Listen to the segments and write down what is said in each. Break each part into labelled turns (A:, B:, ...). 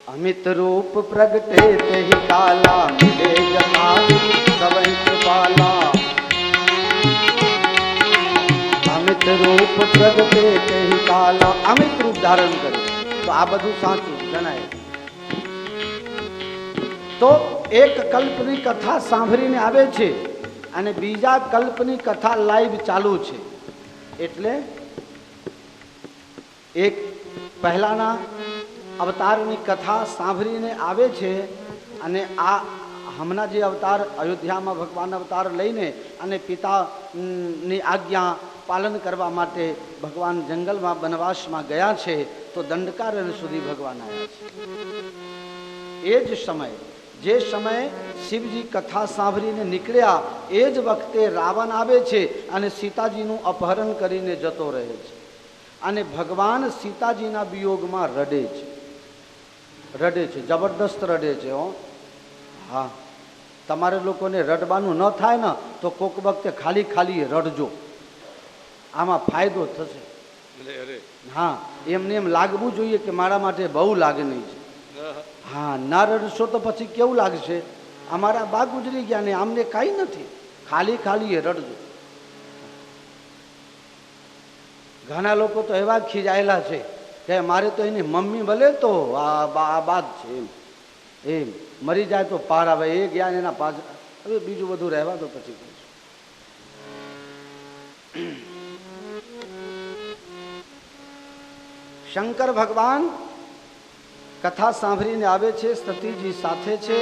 A: अमित रूप प्रगटे तेहि काला, मिले जमावी सबहि कृपाला। अमित रूप प्रगटे तेहि काला, अमित रूप धारण करे तो आ બધું સાચું જણાય। તો એક કલ્પની કથા સાંભળીને આવે છે અને બીજા કલ્પની કથા લાઈવ ચાલુ છે, એટલે એક પહેલાના અવતારની કથા સાંભળીને આવે છે અને આ હમણાં જે અવતાર અયોધ્યામાં ભગવાન અવતાર લઈને અને પિતાની આજ્ઞા પાલન કરવા માટે ભગવાન જંગલમાં વનવાસમાં ગયા છે, તો દંડકારણ્ય સુધી ભગવાન આવ્યા છે। એ જ સમય જે સમયે શિવજી કથા સાંભળીને નીકળ્યા એ જ વખતે રાવણ આવે છે અને સીતાજીનું અપહરણ કરીને જતો રહે છે અને ભગવાન સીતાજીના વિયોગમાં રડે છે, જબરદસ્ત રડે છે। હા, તમારે લોકોને રડવાનું ન થાય ને તો કોક વખતે ખાલી ખાલી રડજો, આમાં ફાયદો થશે। હા, એમને એમ લાગવું જોઈએ કે મારા માટે બહુ લાગણી છે। હા, ના રડશો તો પછી કેવું લાગશે, અમારા બા ગુજરી ગયા ને આમને કાંઈ નથી, ખાલી ખાલી રડજો। ઘણા લોકો તો એવા ખીજાયેલા છે કે મારે તો એની મમ્મી ભલે તો આ બાદ છે એમ મરી જાય તો પાર આવે, એ ગયા એના પાછળ, હવે બીજું બધું રહેવા દો પછી। શંકર ભગવાન કથા સાંભળીને આવે છે, સતીજી સાથે છે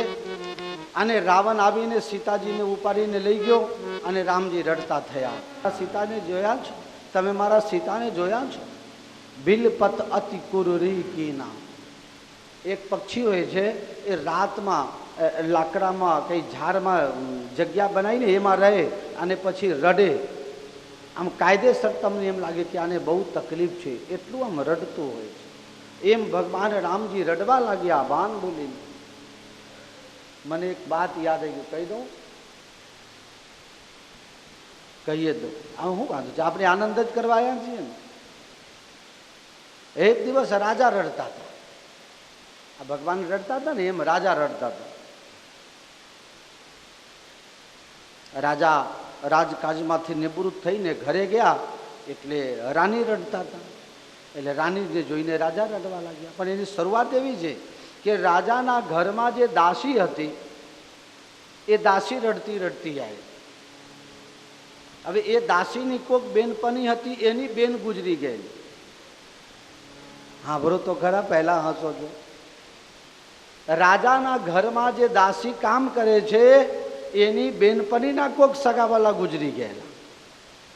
A: અને રાવણ આવીને સીતાજીને ઉપાડીને લઈ ગયો અને રામજી રડતા થયા। સીતાને જોયા છો તમે? મારા સીતાને જોયા છો? બિલપત અતિ કુરરી કીના, એક પક્ષી હોય છે એ રાતમાં લાકડામાં કઈ ઝાડમાં જગ્યા બનાવીને એમાં રહે અને પછી રડે। આમ કાયદેસર તમને એમ લાગે કે આને બહુ તકલીફ છે, એટલું આમ રડતું હોય છે। એમ ભગવાન રામજી રડવા લાગ્યા બાન બોલીને। મને એક વાત યાદ આવી ગઈ, કહી દઉં? કહીએ દો, આ શું વાંધો છે, આપણે આનંદ જ કરવા આવ્યા છીએ ને। એક દિવસ રાજા રડતા હતા, આ ભગવાન રડતા હતા ને એમ રાજા રડતા હતા। રાજા રાજકાજમાંથી નિવૃત્ત થઈને ઘરે ગયા એટલે રાણી રડતા હતા, એટલે રાણીને જોઈને રાજા રડવા લાગ્યા। પણ એની શરૂઆત એવી છે કે રાજાના ઘરમાં જે દાસી હતી એ દાસી રડતી રડતી આવી। હવે એ દાસીની કોક બેનપણી હતી, એની બેન ગુજરી ગયેલી। હા બરો તો ખરા, પહેલા હસો છો। રાજાના ઘરમાં જે દાસી કામ કરે છે એની બેનપણીના કોક સગાવાલા ગુજરી ગયેલા,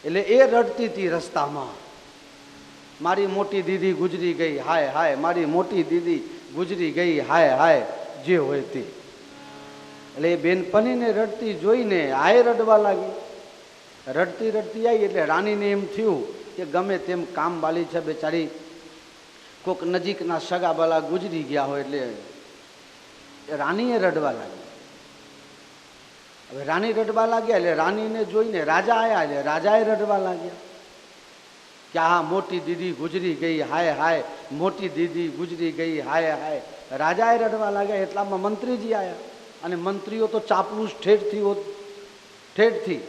A: એટલે એ રડતી હતી રસ્તામાં, મારી મોટી દીદી ગુજરી ગઈ, હાય હાય, મારી મોટી દીદી ગુજરી ગઈ, હાય હાય, જે હોય તે। એટલે એ બેનપણીને રડતી જોઈને આય રડવા લાગી। રડતી રડતી આવી એટલે રાણીને એમ થયું કે ગમે તેમ કામ બાલી છે બેચારી, કોક નજીકના સગાવાલા ગુજરી ગયા હોય એટલે રાણીએ રડવા લાગી। હવે રાણી રડવા લાગ્યા એટલે રાણીને જોઈને રાજા આવ્યા એટલે રાજાએ રડવા લાગ્યા કે આ મોટી દીદી ગુજરી ગઈ, હાય હાય, મોટી દીદી ગુજરી ગઈ, હાય હાય। રાજાએ રડવા લાગ્યા એટલામાં મંત્રીજી આવ્યા અને મંત્રીઓ તો ચાપલુસ ઠેઠથી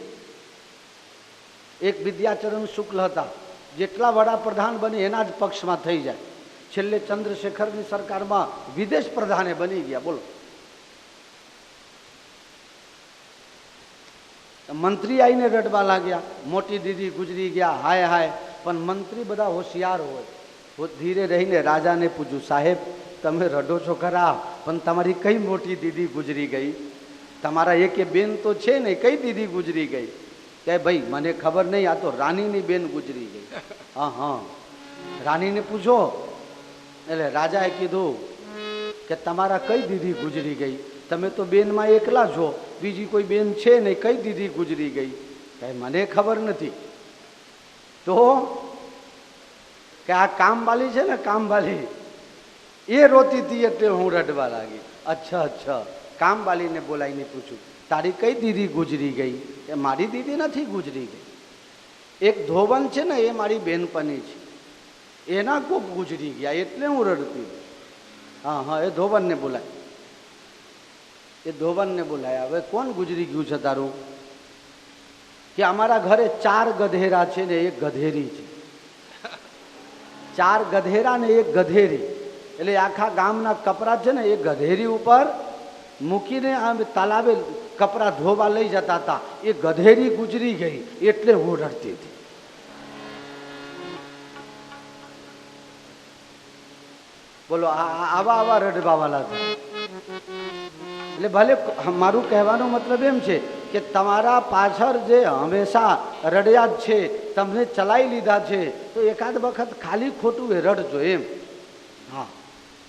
A: એક વિદ્યાચરણ શુક્લ હતા, જેટલા વડાપ્રધાન બને એના જ પક્ષમાં થઈ જાય, છેલ્લે ચંદ્રશેખરની સરકારમાં વિદેશ પ્રધાને બની ગયા। બોલો, મંત્રી આવીને રડવા લાગ્યા, મોટી દીદી ગુજરી ગયા, હાય હાય। પણ મંત્રી બધા હોશિયાર હોય, ધીરે રહીને રાજાને પૂછ્યું, સાહેબ તમે રડો છો ખરા, પણ તમારી કઈ મોટી દીદી ગુજરી ગઈ? તમારા એકે બેન તો છે ને, કઈ દીદી ગુજરી ગઈ? કે ભાઈ મને ખબર નહીં, આ તો રાણીની બેન ગુજરી ગઈ। હા હા, રાણીને પૂછો। એટલે રાજાએ કીધું કે તમારા કઈ દીદી ગુજરી ગઈ? તમે તો બેનમાં એકલા છો, બીજી કોઈ બેન છે ને, કઈ દીદી ગુજરી ગઈ? કઈ મને ખબર નથી। તો કે આ કામવાલી છે ને, કામવાલી એ રોતી હતી એટલે હું રડવા લાગી। અચ્છા અચ્છા, કામવાલીને બોલાવીને પૂછું, તારી કઈ દીદી ગુજરી ગઈ? એ મારી દીદી નથી ગુજરી ગઈ, એક ધોવન છે ને એ મારી બેનપણી છે, એના કોક ગુજરી ગયા એટલે હું રડતી। હા હા, એ ધોબનને બોલાય, એ ધોબનને બોલાય. હવે કોણ ગુજરી ગયું છે તારું? કે અમારા ઘરે 4 ગધેરા છે ને 1 ગધેરી છે. 4 ગધેરા ને 1 ગધેરી, એટલે આખા ગામના કપરા છે ને એ ગધેરી ઉપર મૂકીને આમ તલાવે કપરા ધોવા લઈ જતા હતા. એ ગધેરી ગુજરી ગઈ એટલે હું રડતી હતી. બોલો, આવા આવા રડવાવાળા છે. એટલે ભલે મારું કહેવાનો મતલબ એમ છે કે તમારા પાછળ જે હંમેશા રડ્યા જ છે, તમને ચલાવી લીધા છે, તો એકાદ વખત ખાલી ખોટું એ રડજો એમ. હા,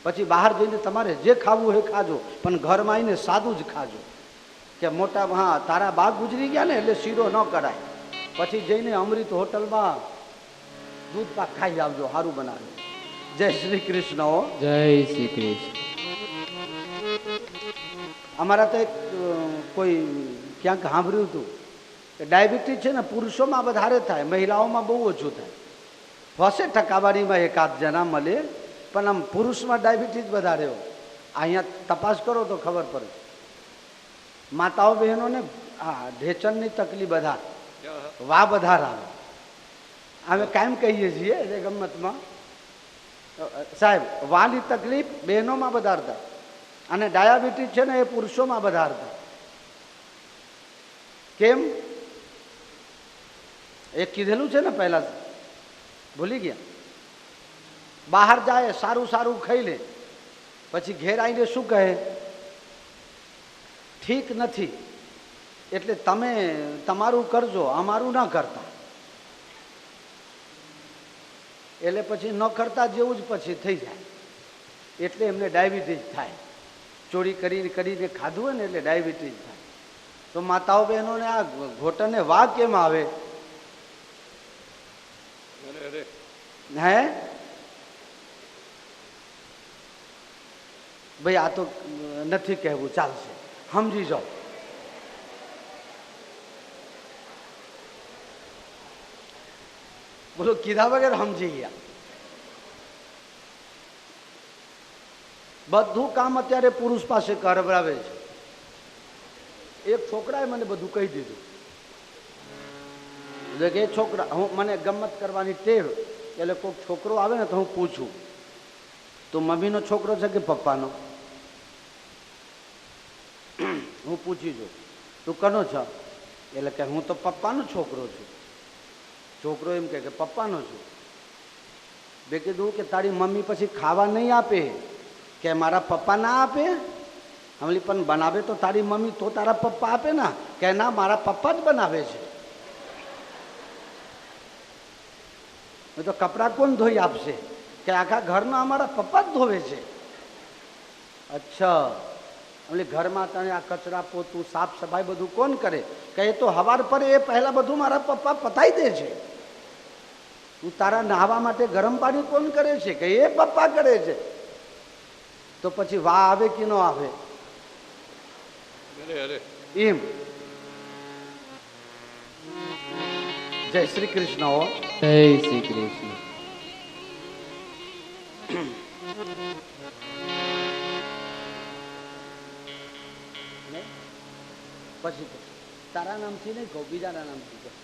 A: પછી બહાર જઈને તમારે જે ખાવું હોય ખાજો, પણ ઘરમાં આવીને સાદું જ ખાજો. કે મોટા, હા તારા બા ગુજરી ગયા ને એટલે શીરો ન કરાય, પછી જઈને અમૃત હોટલમાં દૂધ પાક ખાઈ આવજો, સારું બનાવે. જય શ્રી કૃષ્ણ.
B: જય શ્રી કૃષ્ણ.
A: અમારા તો એક કોઈ ક્યાંક સાંભળ્યું હતું કે ડાયાબિટીસ છે ને પુરુષોમાં વધારે થાય, મહિલાઓમાં બહુ ઓછું થાય. હશે ટકાવારીમાં એકાદ જણા મળે, પણ આમ પુરુષમાં ડાયાબિટીસ વધારે હોય. અહીંયા તપાસ કરો તો ખબર પડે. માતાઓ બહેનોને હા ઢેચણની તકલીફ બધા વા વધારે આવે. અમે કાયમ કહીએ છીએ એ ગમતમાં, સાહેબ વાની તકલીફ બહેનોમાં વધારે થાય અને ડાયાબિટીસ છે ને એ પુરુષોમાં વધારે થાય. કેમ? એ કીધેલું છે ને પહેલા, ભૂલી ગયા. બહાર જાય સારું સારું ખાઈ લે, પછી ઘેર આવીને શું કહે? ઠીક નથી, એટલે તમે તમારું કરજો, અમારું ના કરતા. એટલે પછી ન કરતા જેવું જ પછી થઈ જાય, એટલે એમને ડાયાબિટીસ થાય. ચોરી કરીને કરીને ખાધું હોય ને એટલે ડાયાબિટીસ થાય. તો માતાઓ બહેનોને આ ઘોટને વા કેમ આવે? હે ભાઈ, આ તો નથી કહેવું, ચાલશે, સમજી જાઓ. બોલો, કીધા વગર સમજી ગયા. બધું કામ અત્યારે પુરુષ પાસે કરાવે છે. એક છોકરાએ મને બધું કહી દીધું. એટલે કે છોકરા, હું મને ગમત કરવાની ટેવ, એટલે કોઈક છોકરો આવે ને તો હું પૂછું, તો મમ્મીનો છોકરો છે કે પપ્પાનો? હું પૂછી જોઉં, તું કનો છો? એટલે કે હું તો પપ્પાનો છોકરો છું. છોકરો એમ કે પપ્પાનો છું. મેં કીધું કે તારી મમ્મી પછી ખાવા નહીં આપે? કે મારા પપ્પા ના આપે? હમલી પણ બનાવે તો તારી મમ્મી, તો તારા પપ્પા આપે ના? કે ના, મારા પપ્પા જ બનાવે છે. તો કપડાં કોણ ધોઈ આપશે? કે આખા ઘરના અમારા પપ્પા જ ધોવે છે. અચ્છા, એટલે ઘરમાં તને આ કચરા પોતું સાફ સફાઈ બધું કોણ કરે? કે એ તો હવાર પર એ પહેલા બધું મારા પપ્પા પતાઈ દે છે. તું તારા નહાવા માટે ગરમ પાણી કોણ કરે છે? કે એ પપ્પા કરે છે. તો પછી વા આવે કે ન આવે? એમ. જય શ્રી કૃષ્ણ. હો,
B: જય શ્રી કૃષ્ણ.
A: પછી તારા નામથી નહીં કહું, બીજાના નામથી કહું.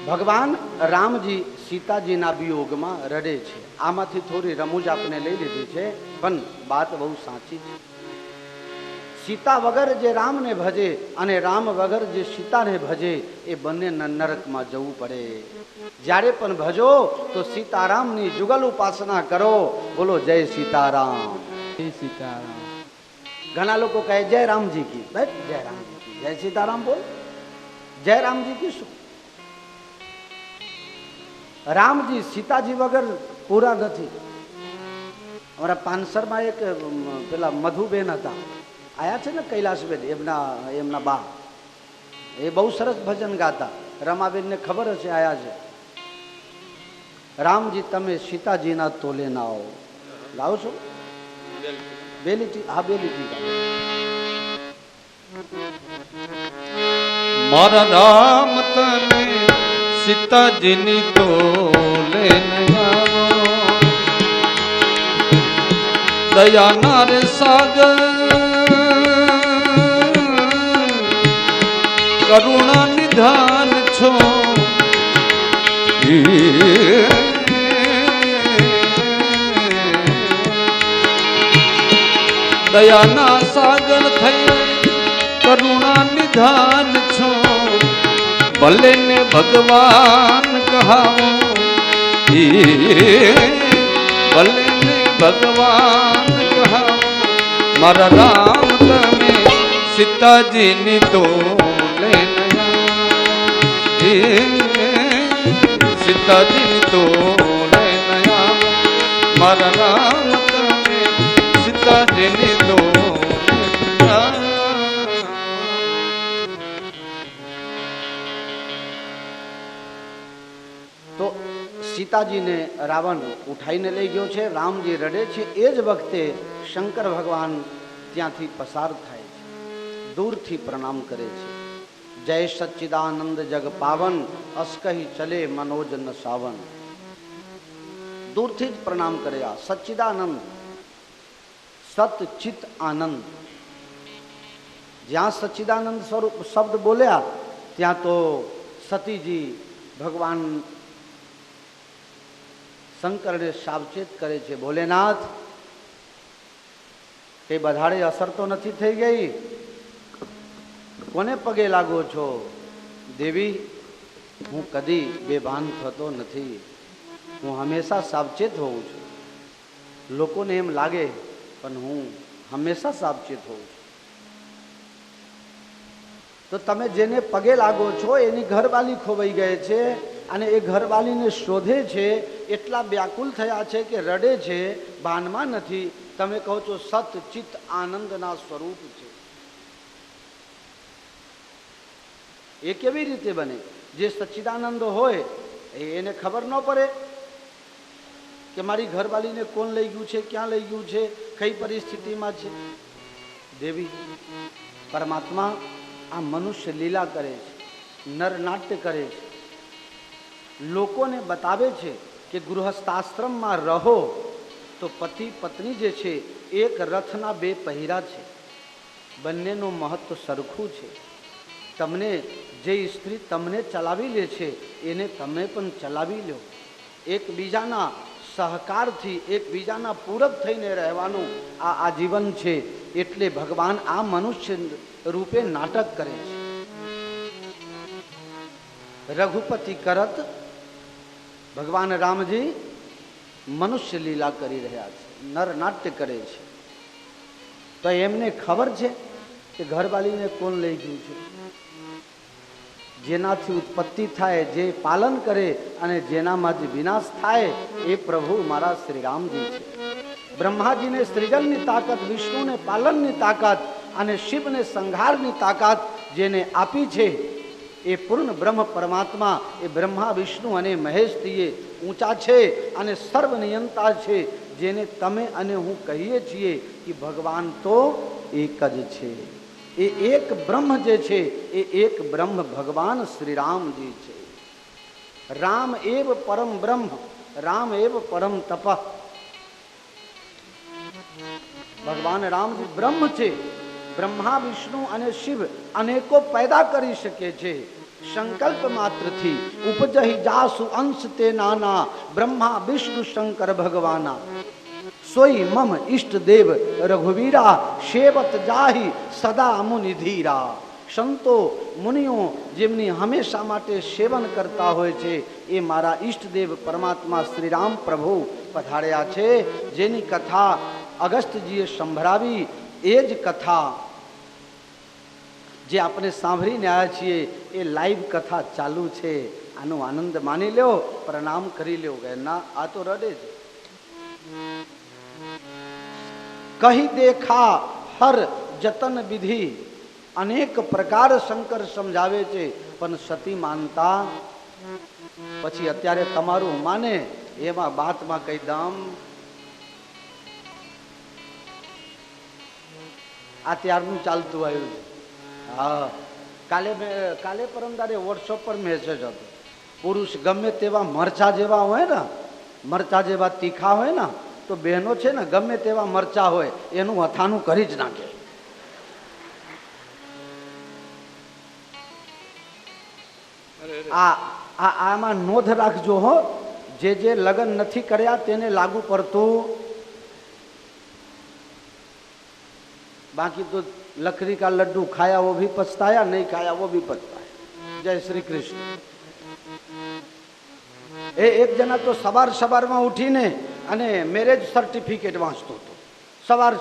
A: ભગવાન રામજી સીતાજીના વિયોગમાં રડે છે. આમાંથી થોડી રમૂજ આપણે લઈ લીધી છે, પણ વાત બહુ સાચી છે. સીતા વગર જે રામને ભજે અને રામ વગર જે સીતાને ભજે, એ બંને નરકમાં જવું પડે. જ્યારે પણ ભજો તો સીતારામની જુગલ ઉપાસના કરો. બોલો જય સીતારામ.
B: જય સીતારામ.
A: ઘણા લોકો કહે જય રામજી કી. જય રામજી કી. જય સીતારામ બોલ. જય રામજી કી શું? રામજી સીતાજી વગર પૂરા નથી. અમારા પાનસરમાં એક પેલા મધુબેન હતા, આયા છે ને કૈલાસબેન, એમના બા. એ બહુ સરસ ભજન ગાતા. રમાબેનને ખબર હશે, આયા છે. રામજી તમે સીતાજીના તોલે ના આવો. ગાઓ છો? બે લીટી. હા, બે લીટી ગાઓ.
C: મારા રામ તમે સીતાજીની તો લઈને આવો દયાના રે સાગર કરુણા નિધાન છો દયાના સાગર થઈ કરુણા નિધાન છો ભલે ને ભગવાન કહાવો ભલે ને ભગવાન કહાવો મારા રામ તમે સીતાજીની તો લઈને સીતાજીની તો લઈને મારા રામ તમે સીતાજીની તો
A: સીતાજીને રાવણ ઉઠાઈને લઈ ગયો છે. રામજી રડે છે. એ જ વખતે શંકર ભગવાન ત્યાંથી પસાર થાય છે, દૂરથી પ્રણામ કરે છે. જય સચ્ચિદાનંદ જગ પાવન અસ્કહી ચલે મનોજ ન સાવન. દૂરથી જ પ્રણામ કર્યા. સચ્ચિદાનંદ, સત ચિત આનંદ. જ્યાં સચ્ચિદાનંદ સ્વરૂપ શબ્દ બોલ્યા ત્યાં તો સતીજી ભગવાન શંકરને સાવચેત કરે છે. ભોલેનાથ, તે બધાડે અસર તો નથી થઈ ગઈ? કોને પગે લાગો છો? દેવી, હું કદી બેભાન થતો નથી. હું હંમેશા સાવચેત હોઉં છું. લોકોને એમ લાગે પણ હું હંમેશા સાવચેત હોઉં છું. તો તમે જેને પગે લાગો છો એની ઘરવાલી ખોવાઈ ગઈ છે અને એ ઘરવાલીને શોધે છે. એટલા વ્યાકુલ થયા છે કે રડે છે, ભાનમાં નથી. તમે કહો છો સત ચિત આનંદના સ્વરૂપ છે. એ કેવી રીતે બને? જે સચ્ચિદાનંદ હોય એને ખબર ન પડે કે મારી ઘરવાલીને કોણ લઈ ગયું છે, ક્યાં લઈ ગયું છે, કઈ પરિસ્થિતિમાં છે? દેવી, પરમાત્મા આ મનુષ્ય લીલા કરે છે, નર નાટ્ય કરે છે, લોકોને બતાવે છે કે ગૃહસ્થાશ્રમમાં રહો તો પતિ પત્ની જે છે એક રથના બે પહેરા છે, બંનેનું મહત્વ સરખું છે. તમને જે સ્ત્રી તમને ચલાવી લે છે એને તમે પણ ચલાવી લો. એકબીજાના સહકારથી, એકબીજાના પૂરક થઈને રહેવાનું આ આજીવન છે. એટલે ભગવાન આ મનુષ્ય રૂપે નાટક કરે છે. રઘુપતિ કરત ભગવાન રામજી મનુષ્ય લીલા કરી રહ્યા છે, નર નાટ્ય કરે છે. તો એમને ખબર છે કે ઘરવાલીને કોણ લઈ ગયું છે. જેનાથી ઉત્પત્તિ થાય, જે પાલન કરે અને જેનામાં જે વિનાશ થાય એ પ્રભુ મારા શ્રી રામજી છે. બ્રહ્માજીને સૃજનની તાકાત, વિષ્ણુને પાલનની તાકાત અને શિવને સંહારની તાકાત જેને આપી છે એ પૂર્ણ બ્રહ્મ પરમાત્મા, એ બ્રહ્મા વિષ્ણુ અને મહેશથી ઊંચા છે અને સર્વનિયંતા છે. જેને તમે અને હું કહીએ છીએ કે ભગવાન તો એક જ છે. એ એક બ્રહ્મ જે છે એ એક બ્રહ્મ ભગવાન શ્રી રામજી છે. રામ એવ પરમ બ્રહ્મ, રામ એવ પરમ તપ. ભગવાન રામજી બ્રહ્મ છે. બ્રહ્મા વિષ્ણુ અને શિવ અનેકો પેદા કરી શકે છે. સંકલ્પ માત્રથી ઉપજહી જાસુ અંશ તે નાના, બ્રહ્મા વિષ્ણુ શંકર ભગવાના. સોઈ મમ ઈષ્ટ દેવ રઘુવીરા, સેવત જાહી સદા મુનિ ધીરા. સંતો મુનિઓ જેમની હંમેશા માટે સેવન કરતા હોય છે એ મારા ઈષ્ટદેવ પરમાત્મા શ્રી રામ પ્રભુ પધાર્યા છે. જેની કથા અગસ્ત્યજીએ સંભળાવી એ જ કથા જે આપણે સાંભળીને આવ્યા છીએ એ લાઈવ કથા ચાલુ છે. આનો આનંદ માની લ્યો, પ્રણામ કરી લ્યો. ના, આ તો રડે છે. કહી દેખા હર જતન વિધિ, અનેક પ્રકાર શંકર સમજાવે છે પણ સતી માનતા. પછી અત્યારે તમારું માને એમાં બાતમાં કઈ દમ. આ ત્યારનું ચાલતું આવ્યું છે. હા, કાલે પરમદારે વોટ્સઅપ પર મેસેજ હતો, પુરુષ ગમે તેવા મરચા જેવા હોય ને, મરચા જેવા તીખા હોય ને, તો બહેનો છે ને ગમે તેવા મરચા હોય એનું અથાણું કરી જ નાખે. આમાં નોંધ રાખજો હો, જે લગ્ન નથી કર્યા તેને લાગુ પડતું, બાકી તો लकड़ी का लड्डू खाया वो भी पछताया, नहीं खाया वो भी पछताया. जय श्री कृष्ण. एक जना तो સવારમાં ઉઠીને અને મેરેજ સર્ટિફિકેટ વાંચતો હતો.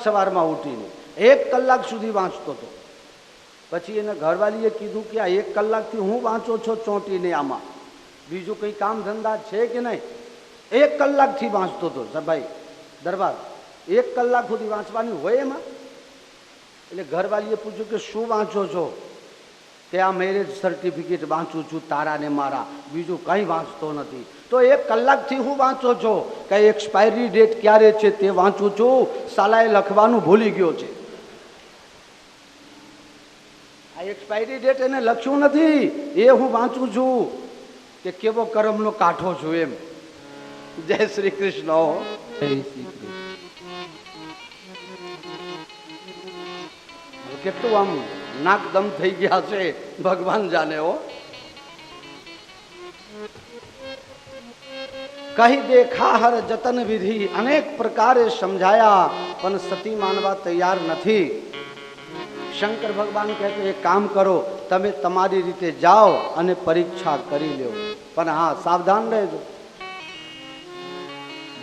A: સવારમાં ઉઠીને 1 કલાક સુધી વાંચતો હતો. પછી એને ઘરવાળીએ કીધું કે આ 1 કલાકથી હું વાંચો છો ચોંટીને, આમાં બીજું કંઈ કામ ધંધા છે કે નહીં? 1 કલાકથી વાંચતો હતો. ભાઈ દરબાર 1 કલાક સુધી વાંચવાની હોય એમાં? એટલે ઘરવાળીએ પૂછ્યું કે શું વાંચો છો? કે આ મેરેજ સર્ટિફિકેટ વાંચું છું તારા ને મારા, બીજું કંઈ વાંચતો નથી. તો 1 કલાકથી હું વાંચો છો? કે એક્સપાયરી ડેટ ક્યારે છે તે વાંચું છું, સાલાએ લખવાનું ભૂલી ગયો છે. આ એક્સપાયરી ડેટ એને લખ્યું નથી, એ હું વાંચું છું કે કેવો કરમનો કાંઠો છું એમ. જય શ્રી કૃષ્ણ.
B: જય શ્રી કૃષ્ણ.
A: કેટલું આમ નાકદમ થઈ ગયા છે ભગવાન જાને. હો કહી દેખા હર જતન વિધિ, અનેક પ્રકારે સમજાયા પણ સતી માનવા તૈયાર નથી. શંકર ભગવાન કહે તો એક કામ કરો, તમે તમારી રીતે જાઓ અને પરીક્ષા કરી લો, પણ હા સાવધાન રહેજો,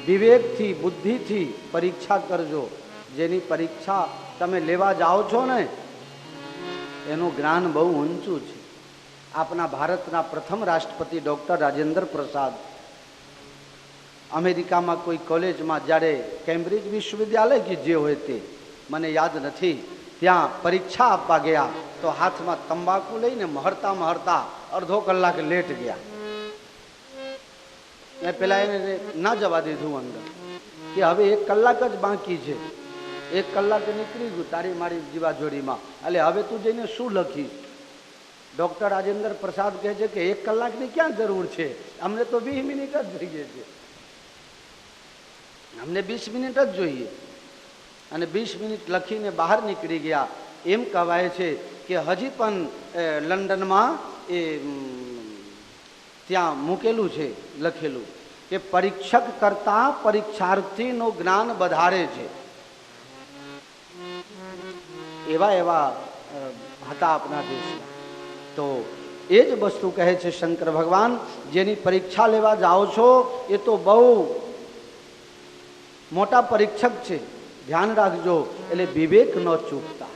A: વિવેકથી બુદ્ધિથી પરીક્ષા કરજો. જેની પરીક્ષા તમે લેવા જાઓ છો ને એનું જ્ઞાન બહુ ઊંચું છે. આપણા ભારતના પ્રથમ રાષ્ટ્રપતિ ડૉક્ટર રાજેન્દ્ર પ્રસાદ અમેરિકામાં કોઈ કોલેજમાં જ્યારે કેમ્બ્રિજ વિશ્વવિદ્યાલય કે જે હોય તે મને યાદ નથી, ત્યાં પરીક્ષા આપવા ગયા તો હાથમાં તંબાકુ લઈને મહરતા અડધો કલાક લેટ ગયા. મેં પેલા એને ના જવા દીધું અંદર કે હવે 1 કલાક જ બાકી છે, 1 કલાક નીકળી ગયું તારી મારી જીવાજોડીમાં, એટલે હવે તું જઈને શું લખીશ? ડૉક્ટર રાજેન્દ્ર પ્રસાદ કહે છે કે 1 કલાકની ક્યાં જરૂર છે, અમને તો 20 મિનિટ જ જોઈએ છે, અમને 20 મિનિટ જ જોઈએ. અને 20 મિનિટ લખીને બહાર નીકળી ગયા. એમ કહેવાય છે કે હજી પણ લંડનમાં એ ત્યાં મૂકેલું છે લખેલું કે પરીક્ષક કરતા પરીક્ષાર્થીનું જ્ઞાન વધારે છે. એવા હતા આપણા દેશમાં. તો એ જ વસ્તુ કહે છે શંકર ભગવાન, જેની પરીક્ષા લેવા જાઓ છો એ તો બહુ મોટા પરીક્ષક છે, ધ્યાન રાખજો. એટલે વિવેક ન ચૂકતા.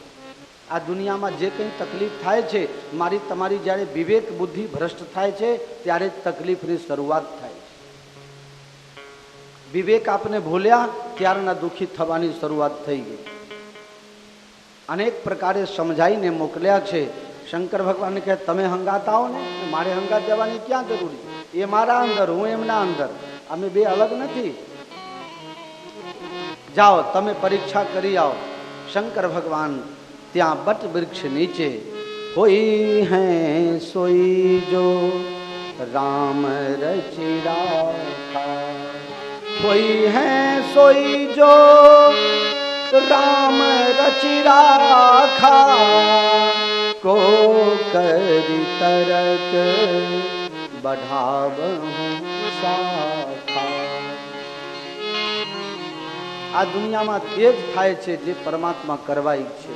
A: આ દુનિયામાં જે કંઈ તકલીફ થાય છે, મારી તમારી જ્યારે વિવેક બુદ્ધિ ભ્રષ્ટ થાય છે ત્યારે જ તકલીફની શરૂઆત થાય છે. વિવેક આપને ભૂલ્યા ત્યારના દુઃખી થવાની શરૂઆત થઈ ગઈ. અનેક પ્રકારે સમજાઈને મોકલ્યા છે. શંકર ભગવાન કહે તમે હંગાત આવો ને, મારે હંગાત જવાની ક્યાં જરૂરી? એ મારા અંદર, હું એમના અંદર, અમે બે અલગ નથી. જાઓ તમે પરીક્ષા કરી આવો. શંકર ભગવાન ત્યાં બટ વૃક્ષ નીચે હોઈ હૈ સોઈ જો રામ રચી રાખા, હોઈ હૈ સોઈ જો राम रचि राखा, को करि तरक बढ़ावहु शाखा. આ દુનિયામાં તે જ થાય છે જે પરમાત્મા કરવા ઈચ્છે છે.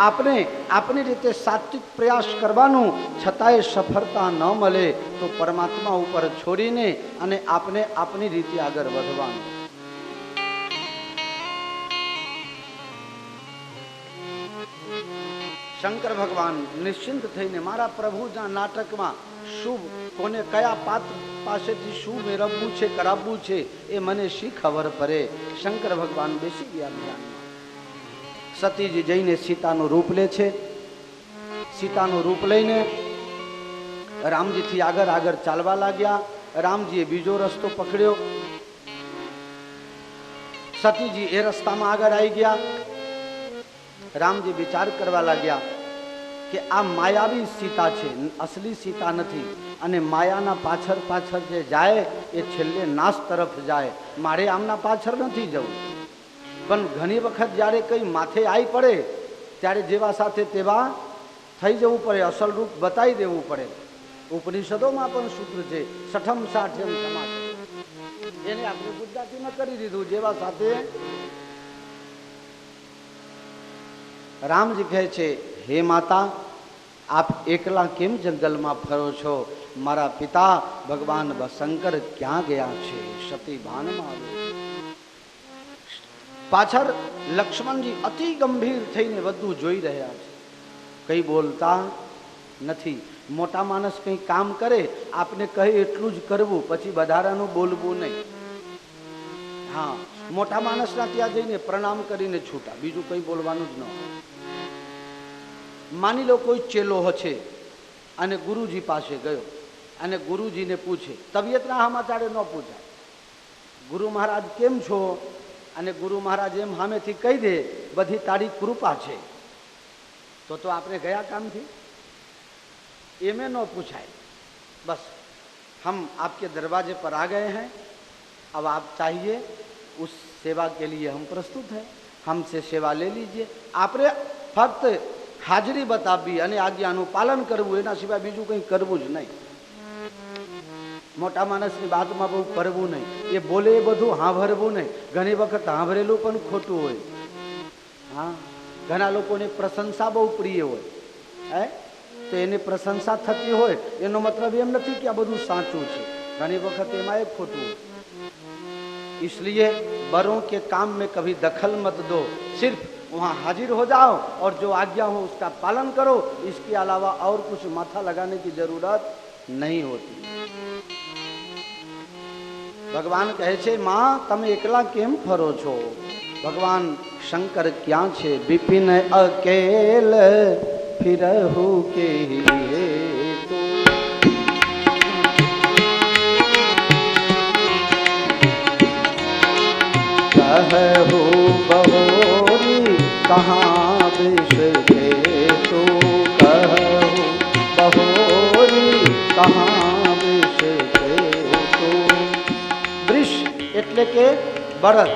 A: આપણે આપણી રીતે સાત્વિક પ્રયાસ કરવાનું, છતાંય સફળતા ન મળે તો પરમાત્મા ઉપર છોડીને અને આપણે આપણી રીતે આગળ વધવાનું. શંકર ભગવાન નિશ્ચિંત થઈને મારા પ્રભુના નાટકમાં શું, કોને કયા પાત્ર પાસેથી શું મેળવવું છે, કરાવવું છે, એ મને શી ખબર પડે. શંકર ભગવાન બેસી ગયા ધ્યાનમાં. સતીજી જઈને સીતાનું રૂપ લે છે. સીતાનું રૂપ લઈને રામજીથી આગળ ચાલવા લાગ્યા. રામજીએ બીજો રસ્તો પકડ્યો. સતીજી એ રસ્તામાં આગળ આવી ગયા. રામજી વિચાર કરવા લાગ્યા કે આ માયાવી સીતા છે, અસલી સીતા નથી. અને માયાના પાછળ પાછળ જે જાય એ છેલ્લે નાશ તરફ જાય. મારે આમના પાછળ નથી જવું. પણ ઘણી વખત જ્યારે કંઈ માથે આવી પડે ત્યારે જેવા સાથે તેવા થઈ જવું પડે, અસલ રૂપ બતાવી દેવું પડે. ઉપનિષદોમાં પણ સૂત્ર છે, સઠમ સાઠ્યમ સમાજ, એને આપણે ગુજરાતીમાં કરી દીધું. જેવા સાથે રામજી કહે છે, હે માતા, આપ એકલા કેમ જંગલમાં ફરો છો? મારા પિતા ભગવાન શંકર ક્યાં ગયા છે? સતી ભાનમાં આવ્યો. પાછળ લક્ષ્મણજી અતિ ગંભીર થઈને બધું જોઈ રહ્યા છે, કઈ બોલતા નથી. મોટા માણસ કંઈ કામ કરે, આપને કહે એટલું જ કરવું, પછી વધારાનું બોલવું નહીં. હા, મોટા માણસના ત્યાં જઈને પ્રણામ કરીને છૂટા, બીજું કંઈ બોલવાનું જ ન હોય. માની લો કોઈ ચેલો હશે અને ગુરુજી પાસે ગયો અને ગુરુજીને પૂછે, તબિયતના સમાચારે ન પૂછાય, ગુરુ મહારાજ કેમ છો? અને ગુરુ મહારાજ એમ સામેથી કહી દે, બધી તારી કૃપા છે, તો આપણે ગયા કામથી. એમે न पूछाए, बस हम आपके दरवाजे पर आ गए हैं, अब आप चाहिए उस सेवा के लिए हम प्रस्तुत हैं, हमसे सेवा ले लीजिए. આપણે ફક્ત હાજરી બતાવવી અને આજ્ઞાનું પાલન કરવું, એના સિવાય બીજું કંઈ કરવું જ નહીં. મોટા માણસની વાતમાં બહુ કરવું નહીં, એ બોલે એ બધું સાંભળવું નહીં. ઘણી વખત સાંભળેલું પણ ખોટું હોય. હા, ઘણા લોકોને પ્રશંસા બહુ પ્રિય હોય, હે, તો એની પ્રશંસા થતી હોય એનો મતલબ એમ નથી કે આ બધું સાચું છે. ઘણી વખત એમાં એક ખોટું. इसलिए बड़ों के काम में कभी दखल मत दो, सिर्फ वहाँ हाजिर हो जाओ और जो आज्ञा हो उसका पालन करो. इसके अलावा और कुछ माथा लगाने की जरूरत नहीं होती. ભગવાન કહે છે, માં તમે એકલા કેમ ફરો છો? ભગવાન શંકર ક્યાં છે? બિપિન અકેલ फिरहु के तो कहु बहोरी कहाँ विष थे तो, कहु बहोरी कहाँ विष थे तो. वृष એટલે કે બળદ,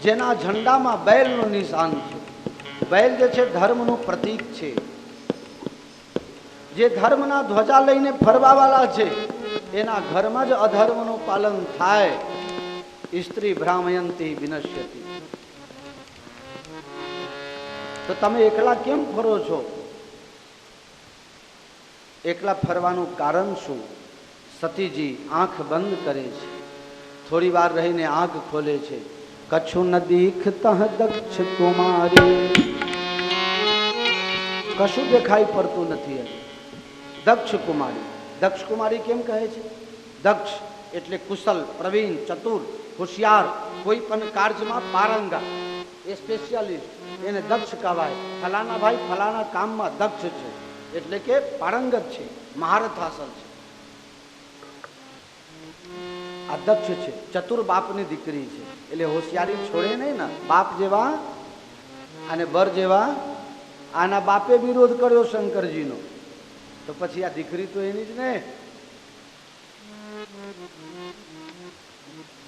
A: જેના ઝંડામાં બેલનું નિશાન છે. બેલ જે છે ધર્મનું પ્રતીક છે. જે ધર્મના ધ્વજા લઈને ફરવાવાળા છે એના ઘરમાં જ અધર્મનું પાલન થાય. સ્ત્રી ભ્રામયંતી વિનશ્યતિ. તો તમે એકલા કેમ ફરો છો? એકલા ફરવાનું કારણ શું? સતીજી આંખ બંધ કરે છે, થોડી વાર રહીને આંખ ખોલે છે. કછું ન દીખતા દક્ષ કુમારી, કશું દેખાઈ પડતું નથી. દક્ષ કુમારી, દક્ષ કુમારી કેમ કહે છે? દક્ષ એટલે કુશલ, પ્રવીણ, ચતુર, હોશિયાર, કોઈ પણ કાર્યમાં પારંગત, એ સ્પેશિયાલિસ્ટ, એને દક્ષ કહેવાય. ફલાણા ભાઈ ફલાણા કામમાં દક્ષ છે એટલે કે પારંગત છે, મહારથ હાસલ છે. આ દક્ષ છે, ચતુર બાપની દીકરી છે એટલે હોશિયારી છોડે નહીં ને. બાપ જેવા અને બર જેવા. આના બાપે વિરોધ કર્યો શંકરજીનો, તો પછી આ દીકરી તો એની જ ને.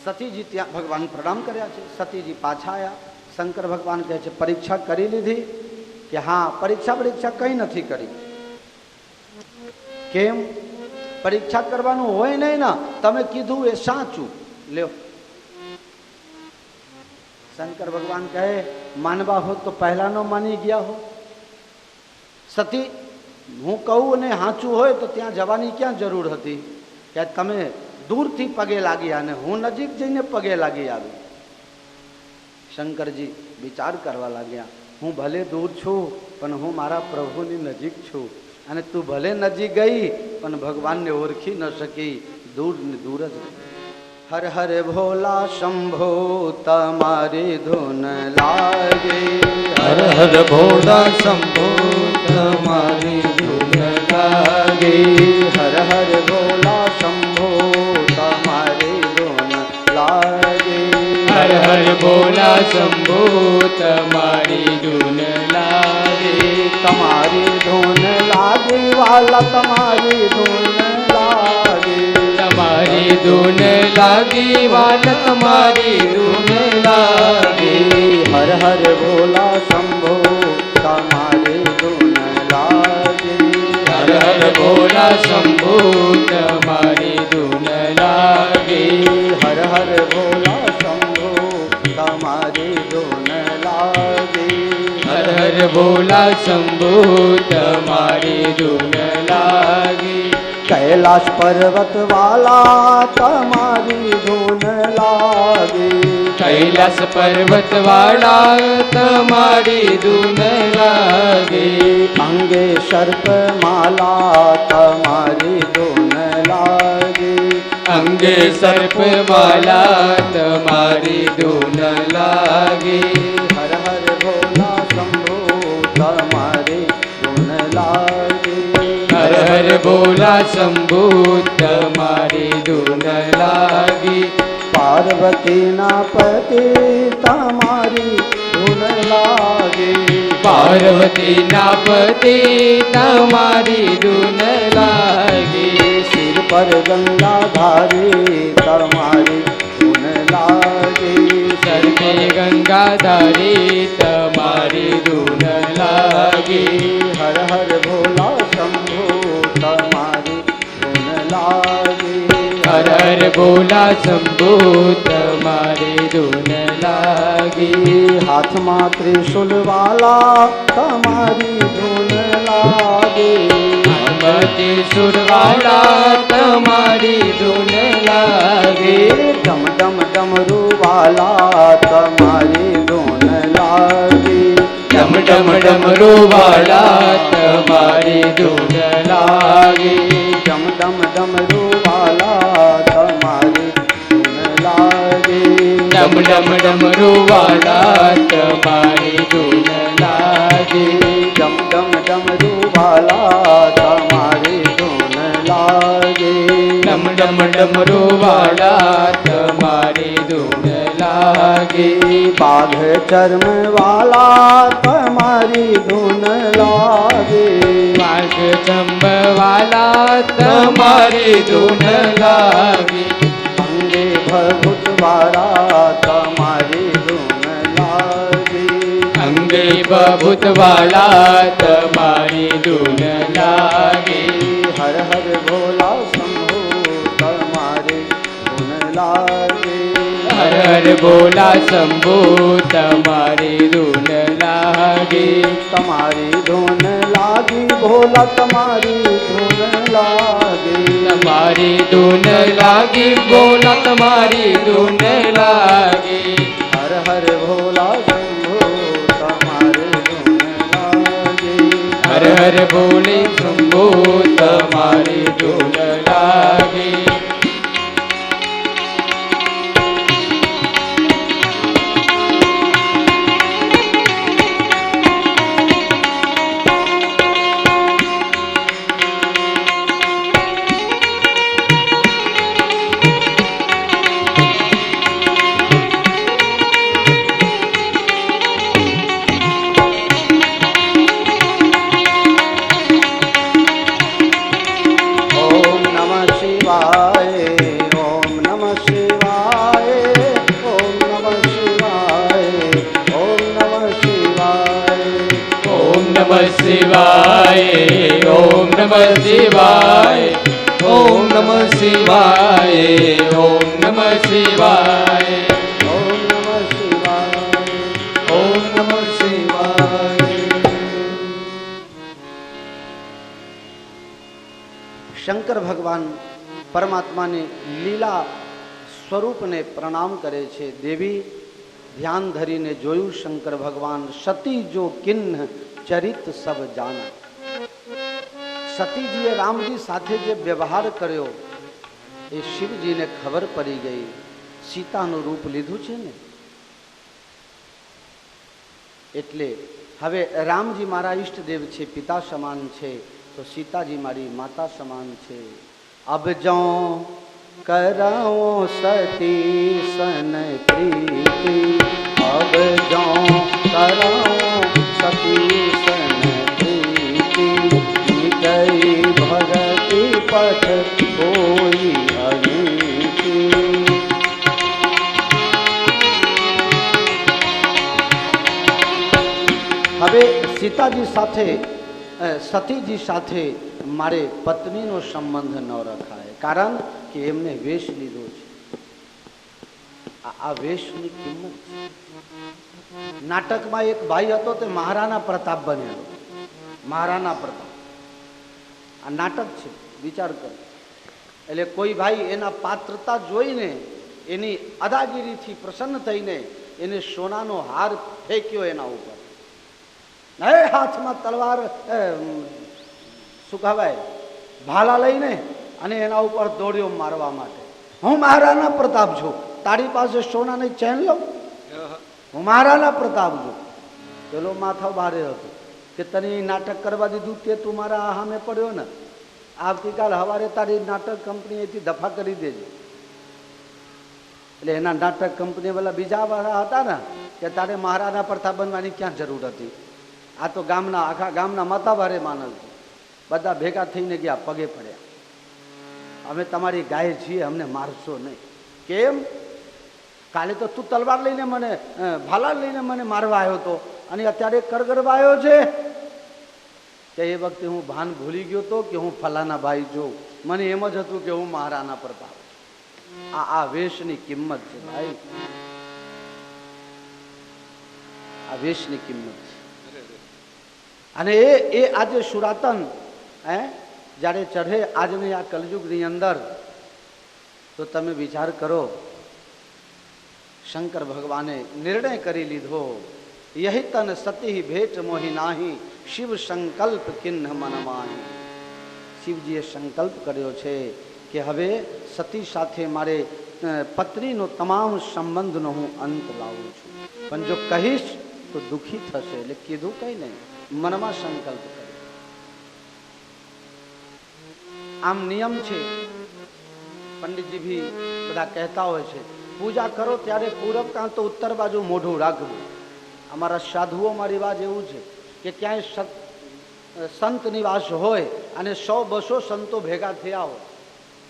A: સતીજી ત્યાં ભગવાન પ્રણામ કર્યા છે. સતીજી પાછા આવ્યા. શંકર ભગવાન કહે છે, પરીક્ષા કરી લીધી? કે હા. પરીક્ષા કઈ નથી કરી. કેમ? પરીક્ષા કરવાનું હોય નહીં ને, તમે કીધું એ સાચું લ્યો. શંકર ભગવાન કહે, માનવા હો તો પહેલા નો માની ગયા હો. સતી, હું કહું અને સાચું હોય તો ત્યાં જવાની ક્યાં જરૂર હતી? કે તમે દૂરથી પગે લાગ્યા અને હું નજીક જઈને પગે લાગી આવી. શંકરજી વિચાર કરવા લાગ્યા, હું ભલે દૂર છું પણ હું મારા પ્રભુની નજીક છું, અને તું ભલે નજીક ગઈ પણ ભગવાનને ઓળખી ન શકી, દૂર ને દૂર જ. હર હર ભોલા શંભો તમારી ધૂન લાગે,
C: હર હર ભોલા શંભો તમારી ધૂન લાગે,
A: હર હર ભોલા શંભો તમારી ધૂન લાગે,
B: હર હર ભોલા શંભો તમારી ધૂન લાગે,
A: તમારી ધૂન વાલા તમારી ધૂન લાગે,
C: તમારી ધૂન લાગી વાલ તમારી ધૂન લાગી.
A: હર હર ભોલા શંભો તમારી ધૂન લાગે,
C: હર હર ભોલા શંભુ તમારી ધૂન લાગી.
A: હર હર ભોલા શંભો તમારી ધૂન લાગે,
C: હર હર ભોલા શંભુ તમારી ધૂન લાગી.
A: કૈલાસ પર્વત વાલા તમારી ધૂન લાગે,
C: કૈલાસ પર્વત વાળા તમારી ધૂન લાગી.
A: અંગે સર્પ માલા તમારી ધૂન લાગે,
C: અંગે સર્પ માલા તમારી ધૂન લાગી.
A: હર હર ભોલા શંભો તમારી ધૂન લાગે,
C: હર હર ભોલા શંભુ તમારી ધૂન લાગી.
A: પાર્વતીના પતિ તમારી ધૂન લાગે,
C: પાર્વતીના પતિ તમારી ધૂન લાગી.
A: સિર પર ગંગાધારી તમારી ધૂન લાગે,
C: સર્વે ગંગાધારી તમારી ધૂન લાગી.
A: હર હર ભોલા શંભો તમારી ધૂન લાગે,
C: હર હર ભોલા શંભુ તમારી ધૂન લાગી.
A: હાથમાં ત્રિશુલ વાલા તમારી ધૂન લાગે,
C: અંબતી સુરવાળા તમારી ધૂન લાગી.
A: ડમ ડમ ડમરૂ વાલા તમારી ધૂન લાગે,
C: ડમ ડમ ડમરૂ વાળા તમારી ધૂન લાગી.
A: ડમ ડમ ડમરૂ વાલા તમારી ધૂન લાગે,
C: ડમ ડમ ડમરૂ વાળા તમારી ધૂન લાગી.
A: ડમ ડમ ડમરૂ વાલા તમારી ધૂન લાગે,
C: ડમ ડમ ડમરૂ વાળા તમારી ધૂન લાગી.
A: બાઘ ચર્મ વાલા તમારી ધૂન લાગે,
C: વાઘ ચંબવાલા તમારી ધૂન લાગી.
A: અંગે ભભૂત વાળા તમારી ધૂન લાગે,
C: અંગે બભૂત વાળા તમારી ધૂન લાગી.
A: હર હર ભોલા શંભો તમારી ધૂન લાગે,
C: હર હર ભોલા શંભુ તમારી ધૂન લાગી.
A: તમારી ધૂન લાગી ભોલા તમારી ધૂન લાગે,
C: તમારી ધૂન લાગી ભોલા તમારી ધૂન લાગી.
A: હર હર ભોલા શંભો તમારી ધૂન લાગે,
C: હર હર ભોલે શંભુ તમારી ધૂન લાગી.
A: ઓમ નમઃ શિવાય, ઓમ નમઃ શિવાય, ઓમ નમઃ શિવાય, ઓમ નમઃ શિવાય,
C: ઓમ નમઃ શિવાય. ઓમ નમઃ શિવાય. ઓમ નમઃ શિવાય. ઓમ નમઃ શિવાય.
A: ઓમ નમઃ શિવાય,
C: ઓમ નમઃ શિવાય.
A: શંકર ભગવાન પરમાત્માની લીલા સ્વરૂપને પ્રણામ કરે છે. દેવી ધ્યાન ધરીને જોયું શંકર ભગવાન, સતી જો કિન્ન ચરિત સબ જાના. સતીજીએ રામજી સાથે જે વ્યવહાર કર્યો એ શિવજીને ખબર પડી ગઈ. સીતાનું રૂપ લીધું છે ને, એટલે હવે રામજી મારા ઈષ્ટદેવ છે, પિતા સમાન છે, તો સીતાજી મારી માતા સમાન છે. અબ જો કરાઓ સતી સન પ્રીતિ, અબ જો કરાઓ સતી સન પ્રીતિ, ગઈ गति पथ कोई अनिति। હવે સીતાજી સાથે સતીજી સાથે મારે પત્નીનો સંબંધ ન રખાય, કારણ કે એમને વેશ લીધો છે. આ વેશની કિંમત છે. નાટકમાં એક ભાઈ હતો તે મહારાણા પ્રતાપ બન્યો. મહારાણા પ્રતાપ આ નાટક છે, વિચાર કરો. એટલે કોઈ ભાઈ એના પાત્રતા જોઈને એની અદાગીરીથી પ્રસન્ન થઈને એને સોનાનો હાર ફેંક્યો એના ઉપર. હાથમાં તલવાર શું કહેવાય ભાલા લઈને અને એના ઉપર દોડ્યો મારવા માટે. હું મહારાણા પ્રતાપ છું, તારી પાસે સોનાની ચેન લઉં? હું મહારાણા પ્રતાપ છું. પેલો માથા ભારે હતો કે તને નાટક કરવા દીધું તે તું મારા સામે પડ્યો ને, આવતીકાલ સવારે તારી નાટક કંપનીથી દફા કરી દેજે. એટલે એના નાટક કંપની વાળા બીજા વાળા હતા ને કે તારે મહારાણા પ્રતાપ બનવાની ક્યાં જરૂર હતી? આ તો ગામના આખા ગામના માથાભારે માણસ છે. બધા ભેગા થઈને ગયા, પગે પડ્યા. અમે તમારી ગાય છીએ, અમને મારશો નહીં. કેમ? કાલે તો તું તલવાર લઈને મને ભાલા લઈને મને મારવા આવ્યો હતો અને અત્યારે કરગરવા આવ્યો છે. કે એ વખતે હું ભાન ભૂલી ગયો હતો કે હું ફલાના ભાઈ જોઉં. મને એમ જ હતું કે હું મહારાણા પ્રતાપ. આ વેશની કિંમત છે ભાઈ, આ વેશની કિંમત છે. અને એ આજે સુરાતન જ્યારે ચઢે આજની આ કલયુગની અંદર, તો તમે વિચાર કરો, શંકર ભગવાને નિર્ણય કરી લીધો, યહી તન સતી ભેટ મોહી નાહી, શિવ સંકલ્પ કિન્હ મન માહી. શિવજીએ સંકલ્પ કર્યો છે કે હવે સતી સાથે મારે પત્નીનો તમામ સંબંધનો હું અંત લાવું છું, પણ જો કહીશ તો દુઃખી થશે. એટલે કીધું કઈ નહીં, મનમાં સંકલ્પ કર્યો. આમ નિયમ છે, પંડિતજી ભી બધા કહેતા હોય છે, પૂજા કરો ત્યારે પૂરબ કાં તો ઉત્તર બાજુ મોઢું રાખવું. અમારા સાધુઓમાં રિવાજ એવું છે કે ક્યાંય સંત નિવાસ હોય અને 100-200 સંતો ભેગા થયા હોય,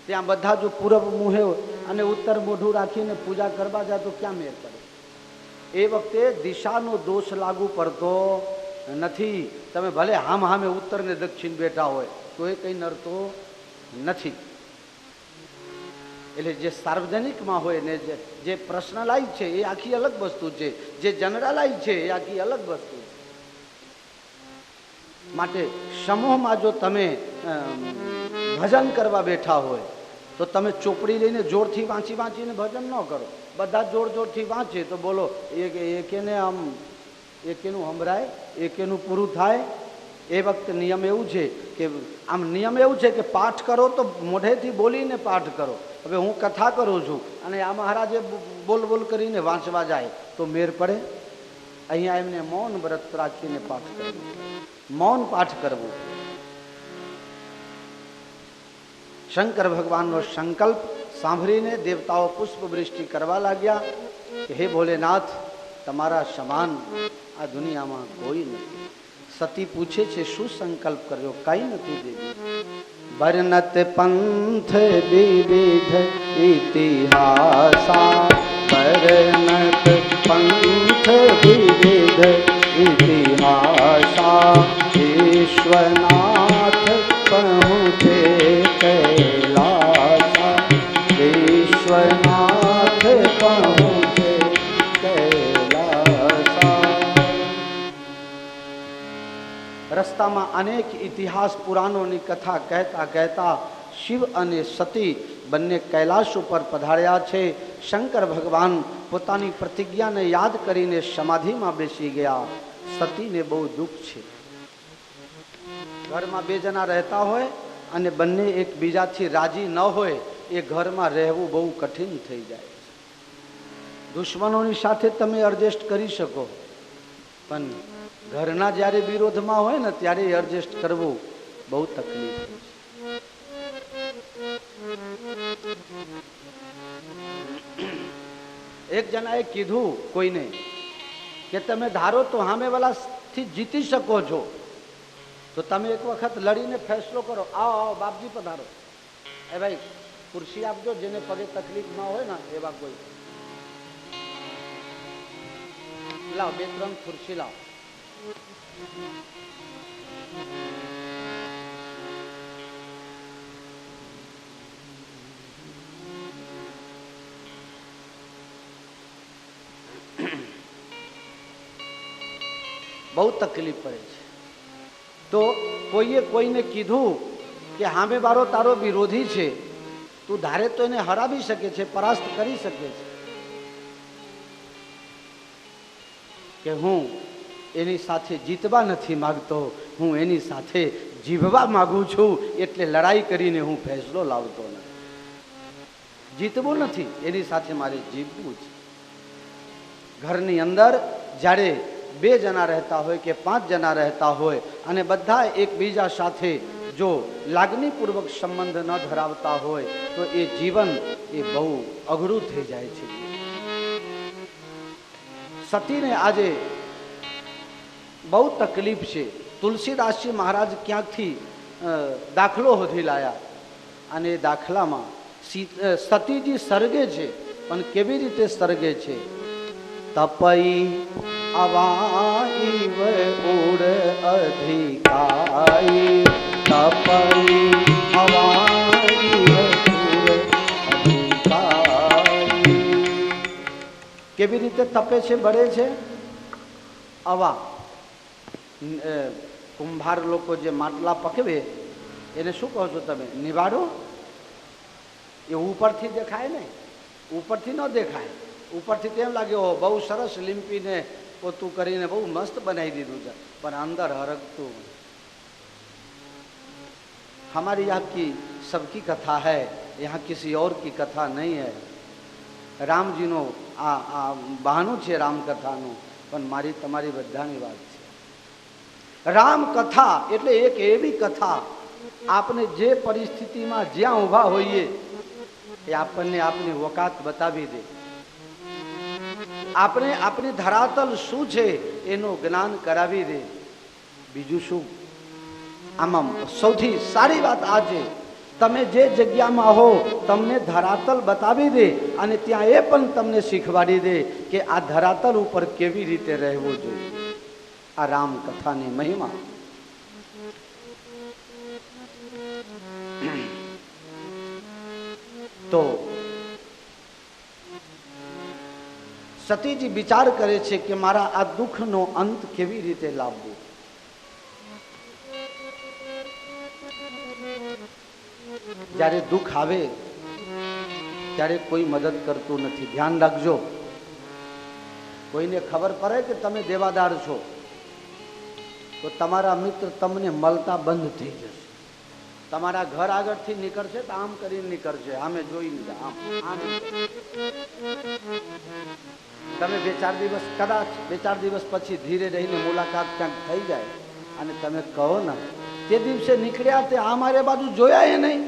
A: ત્યાં બધા જો પૂરબ મુહે અને ઉત્તર મોઢું રાખીને પૂજા કરવા જાય તો ક્યાં મેળ પડે? એ વખતે દિશાનો દોષ લાગુ પડતો નથી. તમે ભલે હામે ઉત્તર ને દક્ષિણ બેઠા હોય તો એ કંઈ નડતો નથી. એટલે જે સાર્વજનિકમાં હોય ને જે પર્સનલાઇઝ છે એ આખી અલગ વસ્તુ છે, જે જનરલાઇઝ છે એ આખી અલગ વસ્તુ છે. માટે સમૂહમાં જો તમે ભજન કરવા બેઠા હોય તો તમે ચોપડી લઈને જોરથી વાંચીને ભજન ન કરો. બધા જોરથી વાંચે તો બોલો એકેને આમ એકેનું સંભળાય, એકેનું પૂરું થાય. એ વખતે નિયમ એવું છે કે પાઠ કરો તો મોઢેથી બોલીને પાઠ કરો. હવે હું કથા કરું છું અને આ મહારાજે બોલ કરીને વાંચવા જાય તો મેર પડે? અહીંયા એમને મૌન વ્રત રાખીને પાઠ કરવું, મૌન પાઠ કરવું. શંકર ભગવાનનો સંકલ્પ સાંભળીને દેવતાઓ પુષ્પ વૃષ્ટિ કરવા લાગ્યા કે હે ભોલેનાથ, તમારા સમાન આ દુનિયામાં કોઈ નથી. સતી પૂછે છે શું સંકલ્પ કર્યો? કઈ નથી દેવી. વર્ણત પંથ વિવિધ ઇતિહાસા, વર્ણત પંથ વિવિધ ઇતિહાસા, વિશ્વનાથ પहुँचे कैलासा, विश्वनाथ पहुँचे कैलासा. રસ્તામાં અનેક ઇતિહાસ પુરાણોની કથા કહેતા શિવ અને સતી બંને કૈલાશ ઉપર પધાર્યા છે. શંકર ભગવાન પોતાની પ્રતિજ્ઞાને યાદ કરીને સમાધિમાં બેસી ગયા. સતીને બહુ દુઃખ છે. ઘરમાં બે જણા રહેતા હોય અને બંને એકબીજાથી રાજી ન હોય, એ ઘરમાં રહેવું બહુ કઠિન થઈ જાય. દુશ્મનોની સાથે તમે એડજસ્ટ કરી શકો, પણ ઘરના જ્યારે વિરોધમાં હોય ને ત્યારે એડજસ્ટ કરવું બહુ તકલીફ છે. એક જણાએ કીધું કોઈને કે તમે ધારો તો સામેવાળાથી જીતી શકો છો, તો તો તમે એક વખત લડીને ફેસલો કરો. આવો આવો બાપજી પધારો. એ ભાઈ ખુરશી આપજો, જેને પગે તકલીફ ના હોય ને એવા કોઈ. લાવ 2-3 ખુરશી લાવ. બહુ તકલીફ પડે છે. તો કોઈએ કોઈને કીધું કે હામે વાળો તારો વિરોધી છે, તું ધારે તો એને હરાવી શકે છે, પરાસ્ત કરી શકે છે, કે હું એની સાથે જીતવા નથી માંગતો, હું એની સાથે જીવવા માંગુ છું, એટલે લડાઈ કરીને હું ફેસલો લાવતો નથી. જીતવું નથી, એની સાથે મારે જીવવું છે. ઘરની અંદર જ્યારે 2 જણા રહેતા હોય કે 5 જણા રહેતા હોય અને બધા એકબીજા સાથે જો લાગણીપૂર્વક સંબંધ ન ધરાવતા હોય તો એ જીવન એ બહુ અઘરું થઈ જાય છે. સતીને આજે બહુ તકલીફ છે. તુલસીદાસજી મહારાજ ક્યાંકથી દાખલો હોધી લાયા અને એ દાખલામાં સતીજી સર્ગે છે, પણ કેવી રીતે સર્ગે છે? તપઈ અવાઈવ ઉડ અધિકાઈ, તપઈ અવાઈવ ઉડ અધિકાઈ. કેવી રીતે તપે છે, બળે છે? અવા કુંભાર લોકો જે માટલા પકવે એને શું કહો છો તમે? નિવાડો. એ ઉપરથી દેખાય ને, ઉપરથી ન દેખાય. ઉપરથી તેમ લાગે હો બહુ સરસ લીંપીને પોતું કરીને બહુ મસ્ત બનાવી દીધું છે, પણ અંદર હરકતું. हमारी आपकी सबकी कथा है, यहाँ किसी और की कथा नहीं है. રામજીનો આ બહાનું છે રામકથાનું, પણ મારી તમારી બધાની વાત છે. રામકથા એટલે એક એવી કથા, આપણે જે પરિસ્થિતિમાં જ્યાં ઊભા હોઈએ એ આપણને આપણી વકાત બતાવી દે. આપણે આપણી ધરાતલ શું છે એનું જ્ઞાન કરાવી દે. બીજું શું? આમાં સૌથી સારી વાત આ છે, તમે જે જગ્યામાં હો તમને ધરાતલ બતાવી દે અને ત્યાં એ પણ તમને શીખવાડી દે કે આ ધરાતલ ઉપર કેવી રીતે રહેવું જોઈએ. આ રામકથાની મહિમા. તો સતીજી વિચાર કરે છે કે મારા આ દુઃખનો અંત કેવી રીતે લાવવો. જ્યારે દુઃખ આવે ત્યારે કોઈ મદદ કરતું નથી. ધ્યાન રાખજો, કોઈને ખબર પડે કે તમે દેવાદાર છો તો તમારા મિત્ર તમને મળતા બંધ થઈ જશે. તમારા ઘર આગળથી નીકળશે તો આમ કરીને નીકળશે, આમે જોઈને આમ આમ. તમે 2-4 દિવસ કદાચ 2-4 દિવસ પછી ધીરે રહીને મુલાકાત ક્યાંક થઈ જાય અને તમે કહો ને તે દિવસે નીકળ્યા તે આ મારે બાજુ જોયા એ નહીં,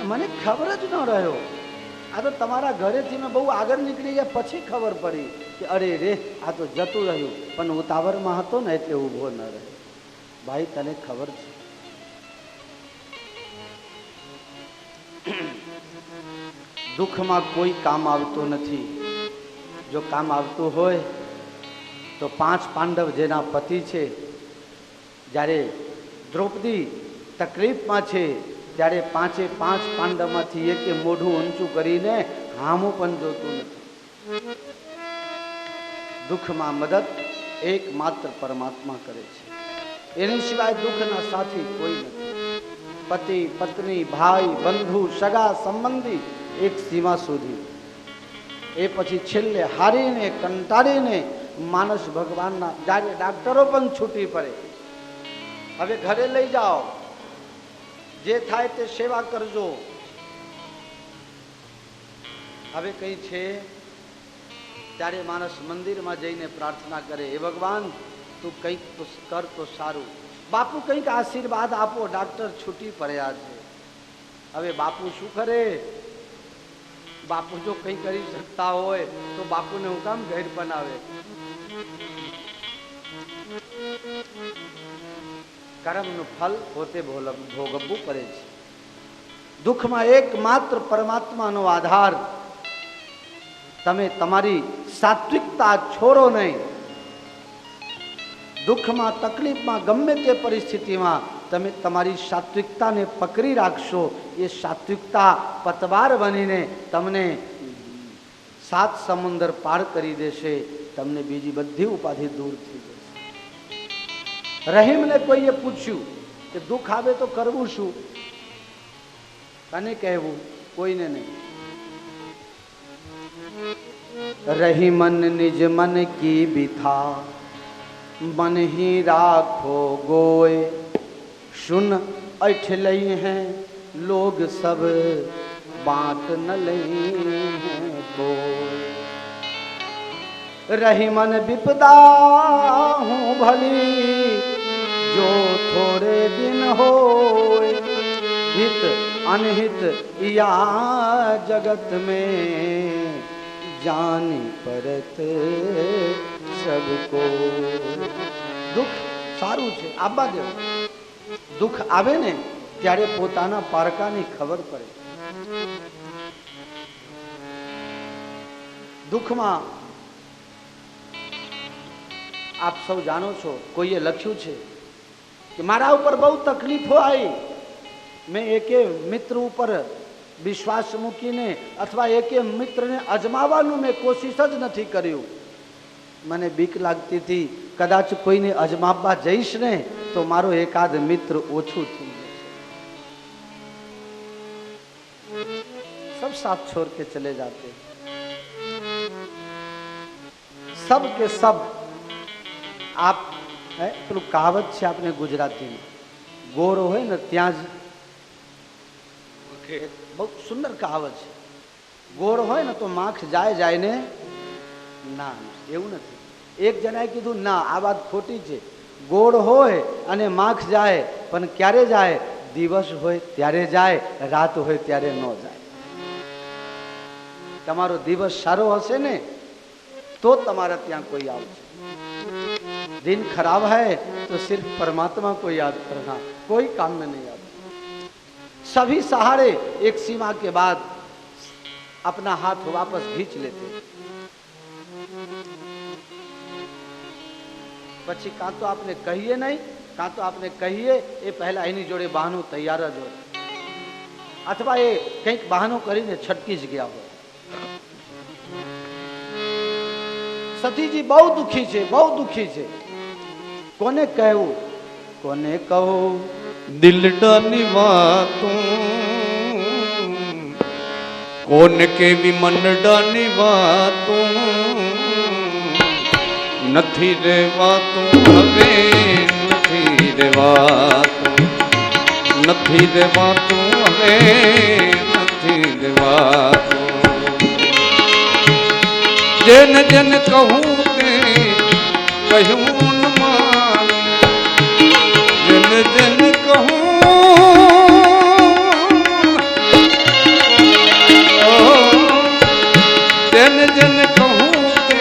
A: મને ખબર જ ન રહ્યો. આ તો તમારા ઘરેથી મેં બહુ આગળ નીકળી ગયા પછી ખબર પડી કે અરે રે આ તો જતું રહ્યું, પણ ઉતાવળમાં હતો ને એટલે ઊભો ન રહ્યો. ભાઈ તને ખબર છે દુઃખમાં કોઈ કામ આવતું નથી. જો કામ આવતું હોય તો 5 પાંડવ જેના પતિ છે, જ્યારે દ્રૌપદી તકલીફમાં છે ત્યારે 5 પાંડવમાંથી એકે મોઢું ઊંચું કરીને હામું પણ જોતું નથી. દુઃખમાં મદદ એકમાત્ર પરમાત્મા કરે છે, એની સિવાય દુઃખના સાથી કોઈ નથી. પતિ પત્ની ભાઈ બંધુ સગા સંબંધી એક સીમા સુધી, એ પછી છેલ્લે હારીને કંટાળીને માણસ ભગવાનના, જ્યારે ડાક્ટરો પણ છૂટી પડે હવે ઘરે લઈ જાઓ, જે થાય તે સેવા કરજો. હવે કઈ છે ત્યારે માણસ મંદિરમાં જઈને પ્રાર્થના કરે, હે ભગવાન તું કંઈક કર તો સારું. બાપુ કંઈક આશીર્વાદ આપો, ડાક્ટર છૂટી પડ્યા છે. હવે બાપુ શું કરે? બાપુ જો કંઈ કરી શકતા હોય તો બાપુને હું કામ ઘર બનાવે? કર્મનું ફલ પોતે ભોગવવું પડે છે. દુઃખમાં એકમાત્ર પરમાત્માનો આધાર. તમે તમારી સાત્વિકતા છોડો નહીં. દુઃખમાં તકલીફમાં ગમે તે પરિસ્થિતિમાં તમે તમારી સાત્વિકતાને પકડી રાખશો. એ સાત્વિકતા પતવાર બનીને તમને 7 સમુદ્ર પાર કરી દેશે. તમને બીજી બધી ઉપાધિ દૂર થઈ જશે. રહીમને કોઈએ પૂછ્યું કે દુઃખ આવે તો કરવું શું? કને કહેવું? કોઈને નહીં. રહીમન નિજ મન કી બિથા, मन ही राखो गोय, सुन ऐठ लई हैं लोग सब, बांट न लई हैं कोय. रही मन विपदा हूँ भली, जो थोड़े दिन होय, हित अनहित या जगत में, जानी परत सबको. દુઃખ સારું છે, આબા દેવું. દુઃખ આવે ને ત્યારે પોતાના પારકાની ખબર પડે. દુઃખમાં આપ સૌ જાણો છો, કોઈએ લખ્યું છે કે મારા ઉપર બહુ તકલીફો આવી, મેં એકે મિત્ર ઉપર વિશ્વાસ મૂકીને અથવા એકે મિત્રને અજમાવવાનું મેં કોશિશ જ નથી કર્યું. મને બીક લાગતી હતી કદાચ કોઈને અજમાવવા જઈશ ને તો મારો એકાદ મિત્ર ઓછું થઈ જશે. सब साथ छोड़ के चले जाते, सब के सब. आप પેલું કહાવત છે આપણે ગુજરાતીમાં, ગોરો હોય ને ત્યાં જ, બહુ સુંદર કહાવત છે. ગોળ હોય ને તો માખ જાય જાય ને ના, એવું નથી. એક જણાએ કીધું ના, આ વાત ખોટી છે. ગોળ હોય અને માખ જાય, પણ ક્યારે જાય? દિવસ હોય ત્યારે જાય, રાત હોય ત્યારે ન જાય. તમારો દિવસ સારો હશે ને તો તમારા ત્યાં કોઈ આવશે. दिन खराब है तो सिर्फ परमात्मा को याद करना, कोई काम में नहीं आता. सभी सहारे एक सीमा के बाद अपना हाथ वापस खींच लेते. પછી કાં તો આપને કહીએ નહીં, કાં તો આપને કહીએ એ પહેલા એની જોડે બહાનું તૈયાર જ હોય, અથવા એ કંઈક બહાનું કરીને છટકી જ ગયા હોય. સતીજી બહુ દુખી છે, બહુ દુખી છે. કોને કહેવું, કોને કહું?
C: દિલડાની વાતો કોન કેવી મનડાની વાતો, નથી રેવાતું હવે, નથી રેવાતું, નથી રેવાતું હવે, નથી રેવાતું. જેન જેન કહું તે કહ્યું ન માને, જેન જેન કહું જેન જેન કહું તે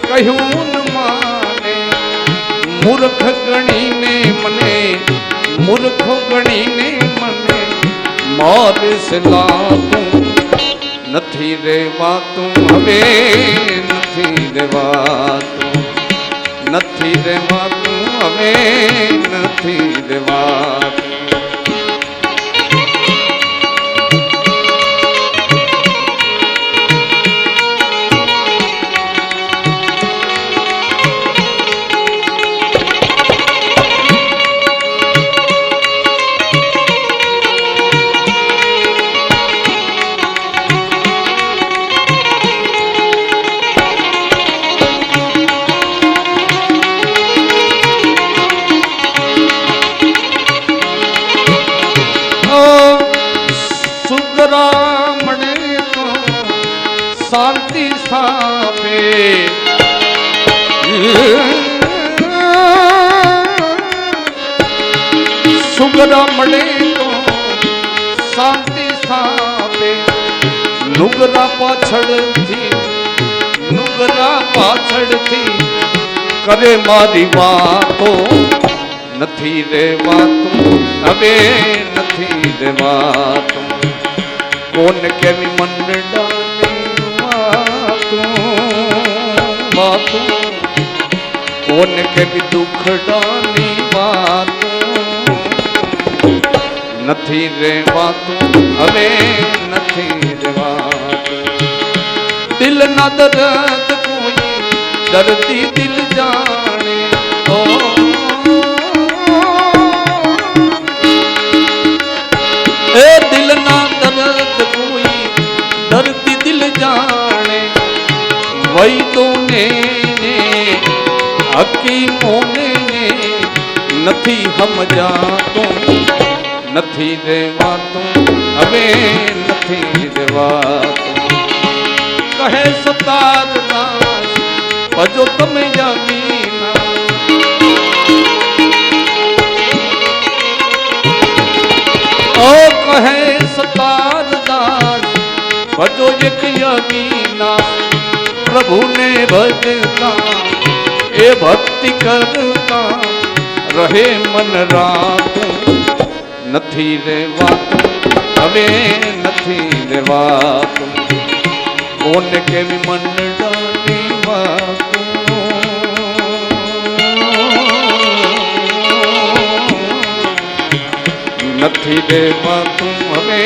C: કહ્યું ન માને. મૂર્ખ ગણીને મને, મૂર્ખ ગણીને મને મારે સલાતું, નથી રેવાતું હવે, નથી રેવાતું, નથી રેવાતું હવે, નથી રેવાતું. શાંતિ સ્થાપે, સુગરા મળે તો શાંતિ સ્થાપે. નુગરા પાછળથી, નુગરા પાછળથી કરે મારી વાતો, નથી રેવાતું હવે નથી રેવાતું કોણ કેવી મંડળાની વાતું કોણ કેવી દુખડાની વાતું નથી રેવાતું હવે નથી રેવાતું દિલ ના દર્દ કોઈ દર્દી દિલ જાણે ઓ એ દિલ ના દર્દ કોઈ દર્દી દિલ જાણે વૈદોને હકીમોને નથી સમજાતું નથી રેવાતું હવે નથી રેવાતું કહે સતાર દાસ ભજો તમે જમીના ઓ કહે સતાર દાસ ભજો એક યમીના પ્રભુને ભજતા એ ભક્તિ કરતા રહે મન રાતું નથી રેવાતું હવે નથી રેવાતું કોણ કેવી મંડળાની વાતું નથી રેવાતું હવે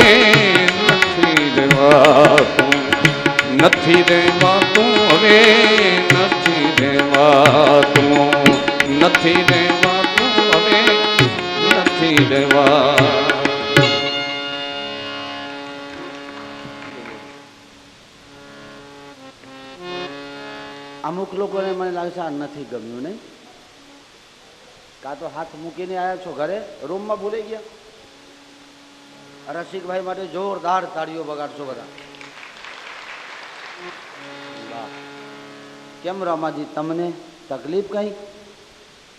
C: નથી રેવાતું નથી રેવાતું હવે નથી રેવાતું નથી રેવાતું હવે નથી રેવાતું
A: અમુક લોકોને મને લાગે છે આ નથી ગમ્યું નહીં કાં તો હાથ મૂકીને આવ્યા છો ઘરે રૂમમાં ભૂલી ગયા રસિકભાઈ માટે જોરદાર તાળીઓ બગાડશો બધા કેમ રમાજી તમને તકલીફ કઈ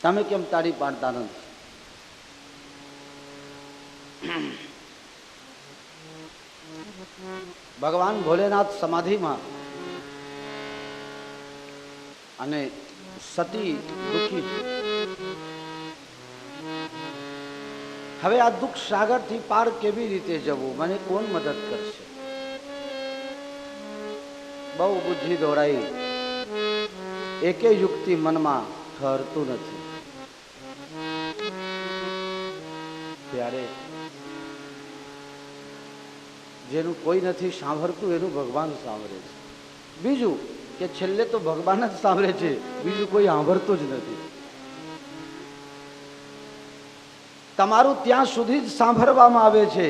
A: તમે કેમ તાળી પાડતા નથી ભગવાન ભોલેનાથ સમાધિમાં અને સતી દુઃખી છે હવે આ દુઃખ સાગરથી પાર કેવી રીતે જવું મને કોણ મદદ કરશે બહુ બુદ્ધિ દોડાઈ એકે યુક્તિ મનમાં ઠરતું નથી ત્યારે જેનું કોઈ નથી સાંભળતું એનું ભગવાન સાંભળે છે બીજું કે છેલ્લે તો ભગવાન જ સાંભળે છે બીજું કોઈ સાંભળતું જ નથી તમારું ત્યાં સુધી જ સાંભળવામાં આવે છે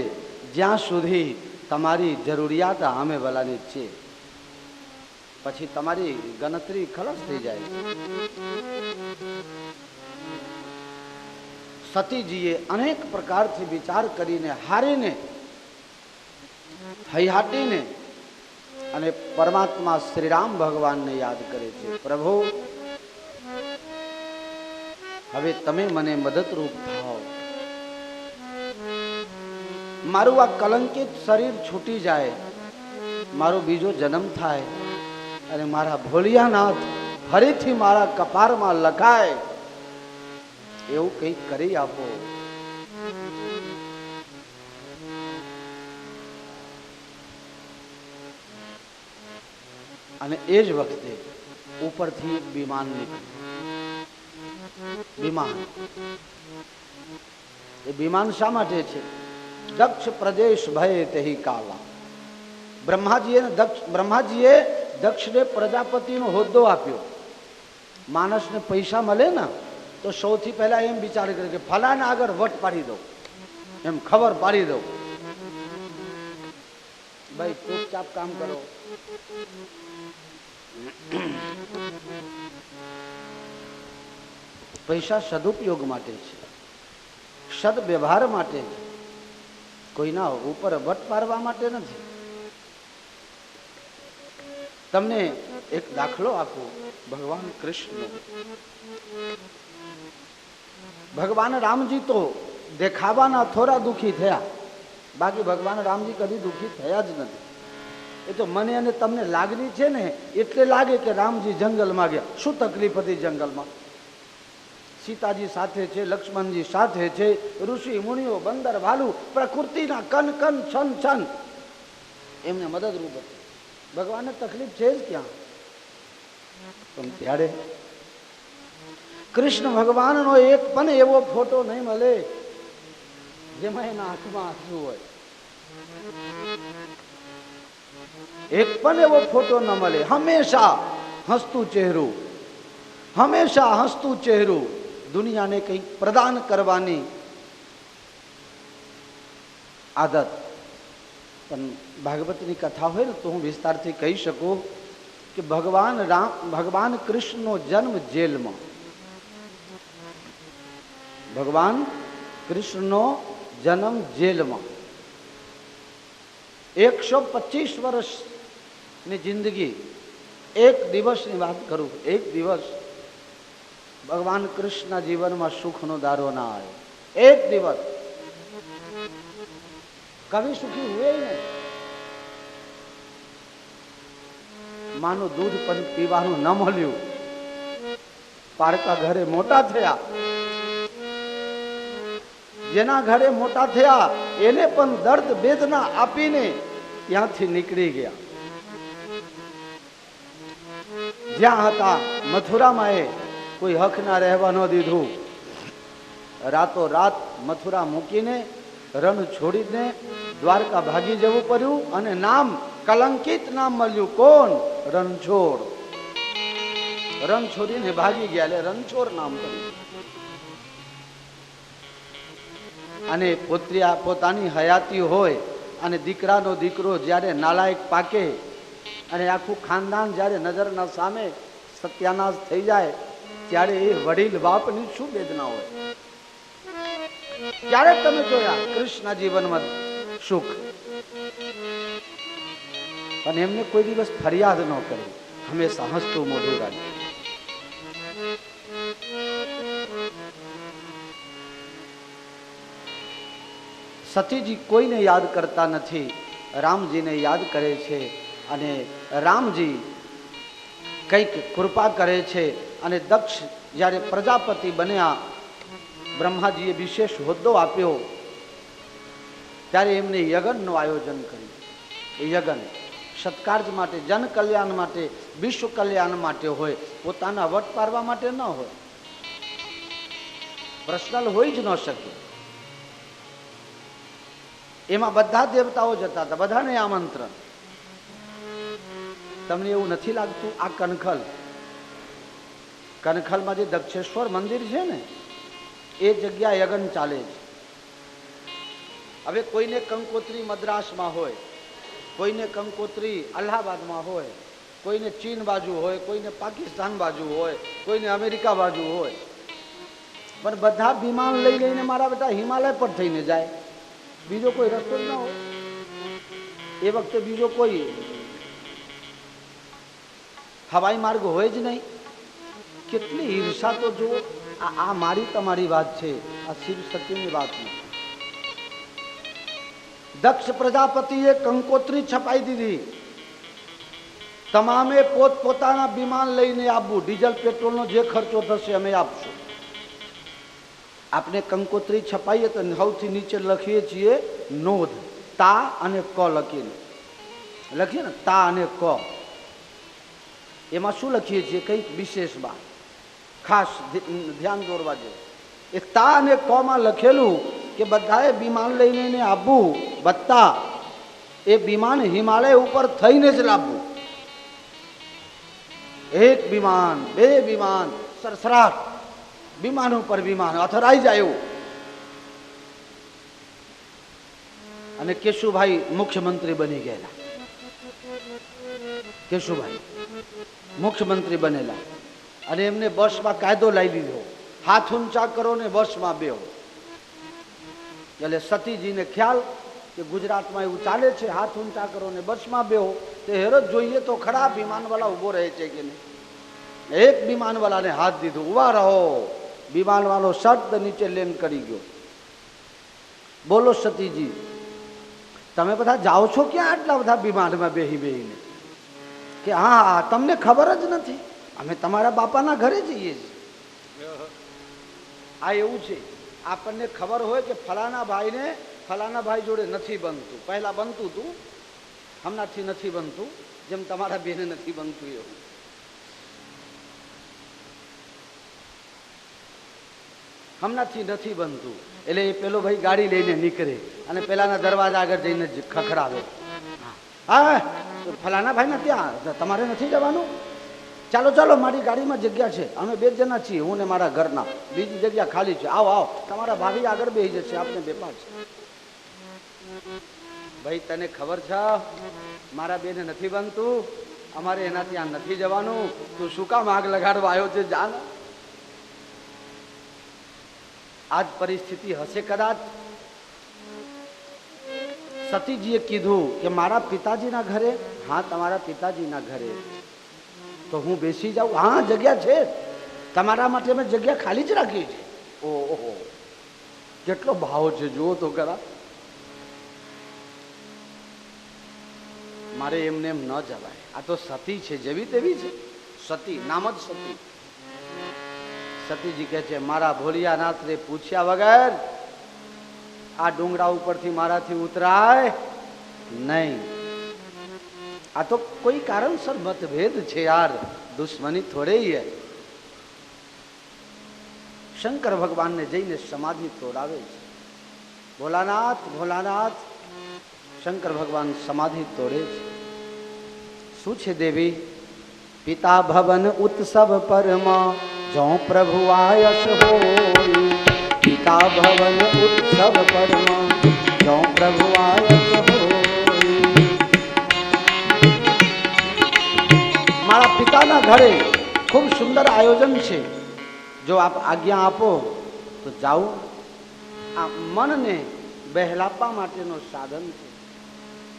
A: જ્યાં સુધી તમારી જરૂરિયાત આમે ભલાની છે પછી તમારી ગણતરી ખલાસ થઈ જાય સતીજીએ અનેક પ્રકારથી વિચાર કરીને હારીને હૈહાટીને અને પરમાત્મા શ્રીરામ ભગવાનને યાદ કરે છે પ્રભુ હવે તમે મને મદદરૂપ થાઓ મારું આ કલંકિત શરીર છૂટી જાય મારો બીજો જન્મ થાય અને મારા ભોલિયાનાથ ફરીથી મારા કપારમાં લખાય એવું કંઈક કરી આપો અને એ જ વખતે ઉપરથી વિમાન નીકળ્યું એ વિમાન શા માટે છે દક્ષ પ્રદેશ ભય તેહી કાલા બ્રહ્માજીએ દક્ષને પ્રજાપતિનો હોદ્દો આપ્યો માણસને પૈસા મળે ને તો સૌથી પહેલા એમ વિચાર કરે કે ફલાના આગળ વટ પાડી દો એમ ખબર પાડી દો ભાઈ ચૂપચાપ કામ કરો પૈસા સદુપયોગ માટે છે સદ વ્યવહાર માટે છે કોઈના ઉપર વટ પાડવા માટે નથી તમને એક દાખલો આપું ભગવાન કૃષ્ણ ભગવાન રામજી તો દેખાવાના થોડા દુઃખી થયા બાકી ભગવાન રામજી કદી દુઃખી થયા જ નથી એ તો મને અને તમને લાગણી છે ને એટલે લાગે કે રામજી જંગલમાં ગયા શું તકલીફ હતી જંગલમાં સીતાજી સાથે છે, લક્ષ્મણજી સાથે છે, ઋષિ મુનિઓ, બંદર ભાલુ, પ્રકૃતિના કન કન છન છન એમને મદદરૂપ હતી. ભગવાનને તકલીફ છે જ ક્યાં? પણ ત્યારે કૃષ્ણ ભગવાનનો એક પણ એવો ફોટો નહીં મળે જેમાં એના આંખમાં આંસુ હોય. એક પણ એવો ફોટો ન મળે. હંમેશા હસતું ચહેરું, હંમેશા હસતું ચહેરું, દુનિયાને કંઈક પ્રદાન કરવાની આદત. પણ ભાગવતની કથા હોય ને તો હું વિસ્તારથી કહી શકું કે ભગવાન કૃષ્ણનો જન્મ જેલમાં. ભગવાન કૃષ્ણનો જન્મ જેલમાં. 125 વર્ષની જિંદગી, એક દિવસની વાત કરું, એક દિવસ ભગવાન કૃષ્ણના જીવનમાં સુખનો દારો ના આવ્યો. એક દિવસ કભી સુખી હુએ નહીં. માનું દૂધ પણ પીવાનું ન મળ્યું. પારકા ઘરે મોટા થયા, જેના ઘરે મોટા થયા એને પણ દર્દ વેદના આપીને ત્યાંથી નીકળી ગયા. જ્યાં હતા મથુરામાં એ કોઈ હક ના રહેવા ન દીધું. રાતો રાત મથુરા મૂકીને, રણ છોડીને દ્વારકા ભાગી જવું પડ્યું. અને નામ કલંકિત નામ મળ્યું. કોણ? રણછોડ. રણ છોડીને ભાગી ગયા એટલે રણછોડ નામ પડ્યું. અને પોતાની હયાતી હોય અને દીકરાનો દીકરો જ્યારે નાલાયક પાકે અને આખું ખાનદાન જ્યારે નજરના સામે સત્યાનાશ થઈ જાય ત્યારે એ વડીલ બાપની શું વેદના હોય. ક્યારેક તમે જોયા કૃષ્ણ જીવનમાં સુખ? અને એમને કોઈ દિવસ ફરિયાદ ન કરી, હંમેશા હસતું મોઢું રાખ્યું. સતીજી કોઈને યાદ કરતા નથી, રામજીને યાદ કરે છે. અને રામજી કંઈક કૃપા કરે છે. અને દક્ષ જ્યારે પ્રજાપતિ બન્યા, બ્રહ્માજીએ વિશેષ હોદ્દો આપ્યો, ત્યારે એમને યજ્ઞનું આયોજન કર્યું. એ યજ્ઞ સત્કાર્ય માટે, જન કલ્યાણ માટે, વિશ્વ કલ્યાણ માટે હોય, પોતાના વટ પારવા માટે ન હોય. પર્સનલ હોઈ જ ન શકે. એમાં બધા દેવતાઓ જતા હતા, બધાને આમંત્રણ. તમને એવું નથી લાગતું આ કનખલમાં જે દક્ષેશ્વર મંદિર છે ને, એ જગ્યા યજ્ઞ ચાલે છે. હવે કોઈને કંકોત્રી મદ્રાસમાં હોય, કોઈને કંકોત્રી અલ્હાબાદમાં હોય, કોઈને ચીન બાજુ હોય, કોઈને પાકિસ્તાન બાજુ હોય, કોઈને અમેરિકા બાજુ હોય, પણ બધા વિમાન લઈ લઈને મારા બેટા હિમાલય પર થઈને જાય. બીજો કોઈ રસ્તો જ ના હોય. એ વખતે બીજો કોઈ હવાઈ માર્ગ હોય જ નહીં. કેટલી ઈર્ષા તો જુઓ. આ મારી તમારી વાત છે, આ શિવ સત્યની વાત નથી. દક્ષ પ્રજાપતિએ કંકોત્રી છપાઈ દીધી. તમામે પોતપોતાના વિમાન લઈને આવવું, ડીઝલ પેટ્રોલનો જે ખર્ચો થશે અમે આપશું. આપણે કંકોત્રી છપાઈએ તો સૌથી નીચે લખીએ છીએ નોંધ, તા અને ક લખીને લખીએ ને, તા અને ક. એમાં શું લખીએ છીએ? કંઈક વિશેષ વાત, ખાસ ધ્યાન દોરવા જોઈએ. એ તા અને ક માં લખેલું કે બધાએ વિમાન લઈને આવવું, બત્તા એ વિમાન હિમાલય ઉપર થઈને જ લાવવું. એક વિમાન, બે વિમાન, સરસરાટ વિમાન ઉપર વિમાન અથડાઈ જાય એવું. અને કેશુભાઈ મુખ્યમંત્રી બની ગયેલા. કેશુભાઈ મુખ્યમંત્રી બનેલા અને એમને બસમાં કાયદો લાવી દીધો, હાથ ઊંચા કરો ને બસમાં બેહો. એટલે સતીજીને ખ્યાલ કે ગુજરાતમાં એવું ચાલે છે, હાથ ઊંચા કરો ને બસમાં બેહો. તે હેરત જોઈએ તો ખરા વિમાનવાળા ઉભો રહે છે કે નહીં. એક વિમાનવાળાને હાથ દીધું, ઉભા રહો. વિમાનવાળો શબ્દ નીચે લેન કરી ગયો. બોલો સતીજી, તમે બધા જાઓ છો ક્યાં આટલા બધા વિમાનમાં બેહીને? કે હા, તમને ખબર જ નથી, અમે તમારા બાપાના ઘરે જઈએ છીએ. આ એવું છે, આપણને ખબર હોય કે ફલાણા ભાઈને ફલાણા ભાઈ જોડે નથી બનતું, પહેલા બનતું હતું, હમણાંથી નથી બનતું, જેમ તમારા બેને નથી બનતું એવું. હમણાંથી નથી બનતું એટલે એ પેલો ભાઈ ગાડી લઈને નીકળે અને પેલાના દરવાજા આગળ જઈને ખખડાવે, હા ફલાણા ભાઈ ને ત્યાં તમારે નથી જવાનું, ચાલો ચાલો મારી ગાડીમાં જગ્યા છે, અમે 2 જણા છીએ, હું ને મારા ઘરના, બીજી જગ્યા ખાલી છે, આવો આવો, તમારા ભાભી આગળ બેસી જશે, આપણે બેપાર છે. ભાઈ તને ખબર છે મારા બેને નથી બનતું, અમારે એના ત્યાં નથી જવાનું, તું શું કામ આગ લગાડવા આવ્યો છે, જાન. આજ પરિસ્થિતિ હશે કદાચ. સતીજીએ કીધું કે મારા પિતાજીના ઘરે, હા તમારા પિતાજીના ઘરે, તો હું બેસી જાઉં, હા જગ્યા છે, તમારા માટે મેં જગ્યા ખાલી જ રાખી છે. ઓહો કેટલો ભાવ છે જુઓ તો ખરા. મારે એમને એમ ન જવાય, આ તો સતી છે, જેવી તેવી છે, સતી નામ જ સતી. સતીજી કહે છે મારા ભોળિયાનાથને પૂછ્યા વગર આ ડુંગરા ઉપરથી મારાથી ઉતરાય નહીં. આ તો કોઈ કારણસર મતભેદ છે યાર, દુશ્મની થોડે હી હે. શંકર ભગવાનને જઈને સમાધિ તોડાવે છે. ભોલાનાથ ભોલાનાથ, શંકર ભગવાન સમાધિ તોડે છે. શું છે દેવી? પિતા ભવન ઉત્સવ પરમાં જો પ્રભુ આયસ હોય, પિતા ભવન ઉત્સવ પરમાં જો પ્રભુ આયસ હોય. મારા પિતાના ઘરે ખૂબ સુંદર આયોજન છે, જો આપ આજ્ઞા આપો તો જાઉં. આ મનને બહેલાવવા માટેનો સાધન છે.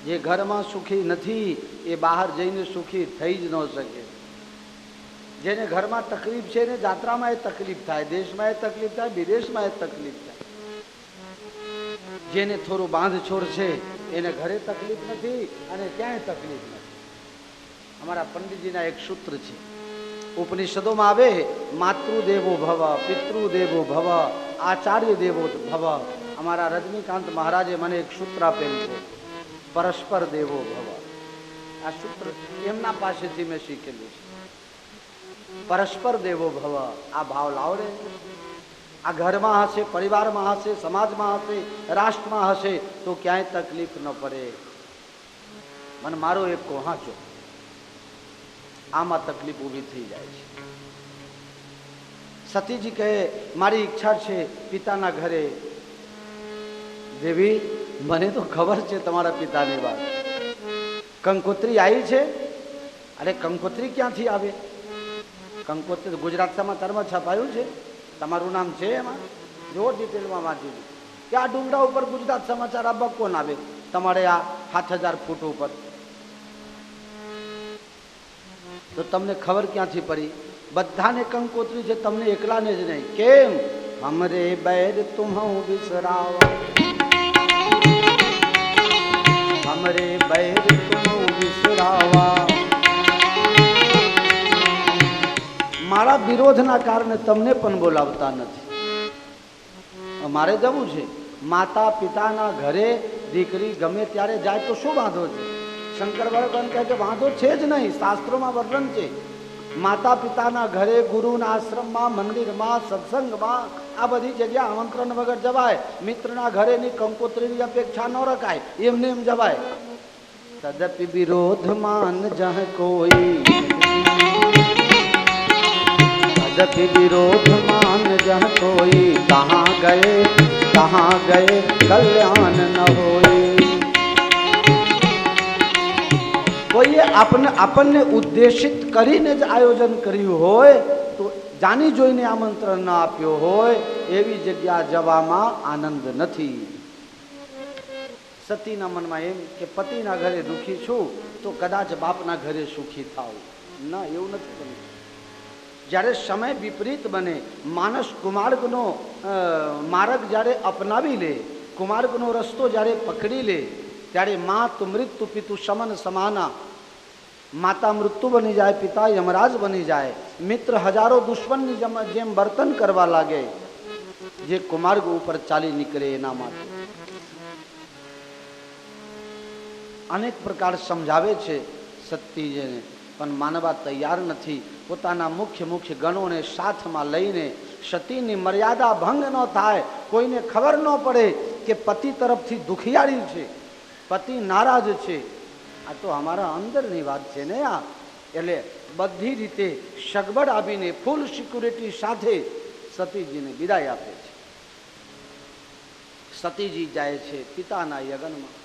A: જે ઘરમાં સુખી નથી એ બહાર જઈને સુખી થઈ જ ન શકે. જેને ઘરમાં તકલીફ છે એને જાત્રામાં એ તકલીફ થાય, દેશમાં એ તકલીફ થાય, વિદેશમાં એ તકલીફ થાય. જેને થોડું બાંધછોડ છે એને ઘરે તકલીફ નથી અને ક્યાંય તકલીફ નથી. અમારા પંડિતજીના એક સૂત્ર છે, ઉપનિષદોમાં આવે માતૃદેવો ભવ, પિતૃદેવો ભવ, આચાર્ય દેવો ભવ. અમારા રજનીકાંત મહારાજે મને એક સૂત્ર આપેલું છે, પરસ્પર દેવો ભવ. આ સૂત્ર એમના પાસેથી મેં શીખેલું છે. પરસ્પર દેવો ભવ, આ ભાવ લાવડે. આ ઘરમાં હશે, પરિવારમાં હશે, સમાજમાં હશે, રાષ્ટ્રમાં હશે તો ક્યાંય તકલીફ ન પડે. મને મારો એક કોહાચો આમાં તકલીફ ઊભી થઈ જાય છે. સતીજી કહે મારી ઈચ્છા છે પિતાના ઘરે. દેવી મને તો ખબર છે તમારા પિતાની વાત. કંકોત્રી આવી છે? અરે કંકોત્રી ક્યાંથી આવે? કંકોત્રી ગુજરાત સમાચારમાં છપાયું છે, તમારું નામ છે એમાં, જો ડિટેલમાં વાંચી કે આ ડુંગરા ઉપર ગુજરાત સમાચાર આપવા કોણ આવે તમારે આ 7000 ફૂટ ઉપર? તો તમને ખબર ક્યાંથી પડી? બધાને કંકોત્રી છે, તમને એકલાને જ નહીં. કેમ? હમરે બેર તુમ વિસરાવા, હમરે બેર તુમ વિસરાવા. મારા વિરોધના કારણે તમને પણ બોલાવતા નથી. મારે જવું છે. માતા પિતાના ઘરે દીકરી ગમે ત્યારે જાય તો શું વાંધો છે? શંકર ભગવાન કહે છે વાંધો છે જ નહીં, શાસ્ત્રોમાં વર્ણન છે. માતા પિતાના ઘરે, ગુરુના આશ્રમમાં, મંદિરમાં, સત્સંગમાં, આ બધી જગ્યા આમંત્રણ વગર જવાય. મિત્રના ઘરેની કંકોત્રીની અપેક્ષા ન રખાય, એમને એમ જવાય. તદપિ વિરોધમાન જહ કોઈ, તદપિ વિરોધમાન જહ કોઈ, કહાં ગયે કલ્યાણ ન હોય. કોઈએ આપણને ઉદ્દેશિત કરીને જ આયોજન કર્યું હોય તો જાણી જોઈને આમંત્રણ ન આપ્યો હોય એવી જગ્યા જવામાં આનંદ નથી. સતીના મનમાં એમ કે પતિના ઘરે દુઃખી છું તો કદાચ બાપના ઘરે સુખી થાવ. ના, એવું નથી બનતું. જ્યારે સમય વિપરીત બને, માણસ કુમાર્ગનો માર્ગ જ્યારે અપનાવી લે, કુમાર્ગનો રસ્તો જ્યારે પકડી લે, ત્યારે માતુ મૃત્યુ પિતુ સમન સમાના. માતા મૃત્યુ બની જાય, પિતા યમરાજ બની જાય, મિત્ર હજારો દુશ્મનની જેમ વર્તન કરવા લાગે. જે કુમાર્ગ ઉપર ચાલી નીકળે એના માટે અનેક પ્રકાર સમજાવે છે સતીજીને, પણ માનવા તૈયાર નથી. પોતાના મુખ્ય મુખ્ય ગણોને સાથમાં લઈને સતીની મર્યાદા ભંગ ન થાય, કોઈને ખબર ન પડે કે પતિ તરફથી દુખિયારી છે, પતિ નારાજ છે. આ તો અમારા અંદરની વાત છે ને આ. એટલે બધી રીતે સગવડ આપીને ફૂલ સિક્યુરિટી સાથે સતીજીને વિદાય આપે છે. સતીજી જાય છે પિતાના યજ્ઞમાં.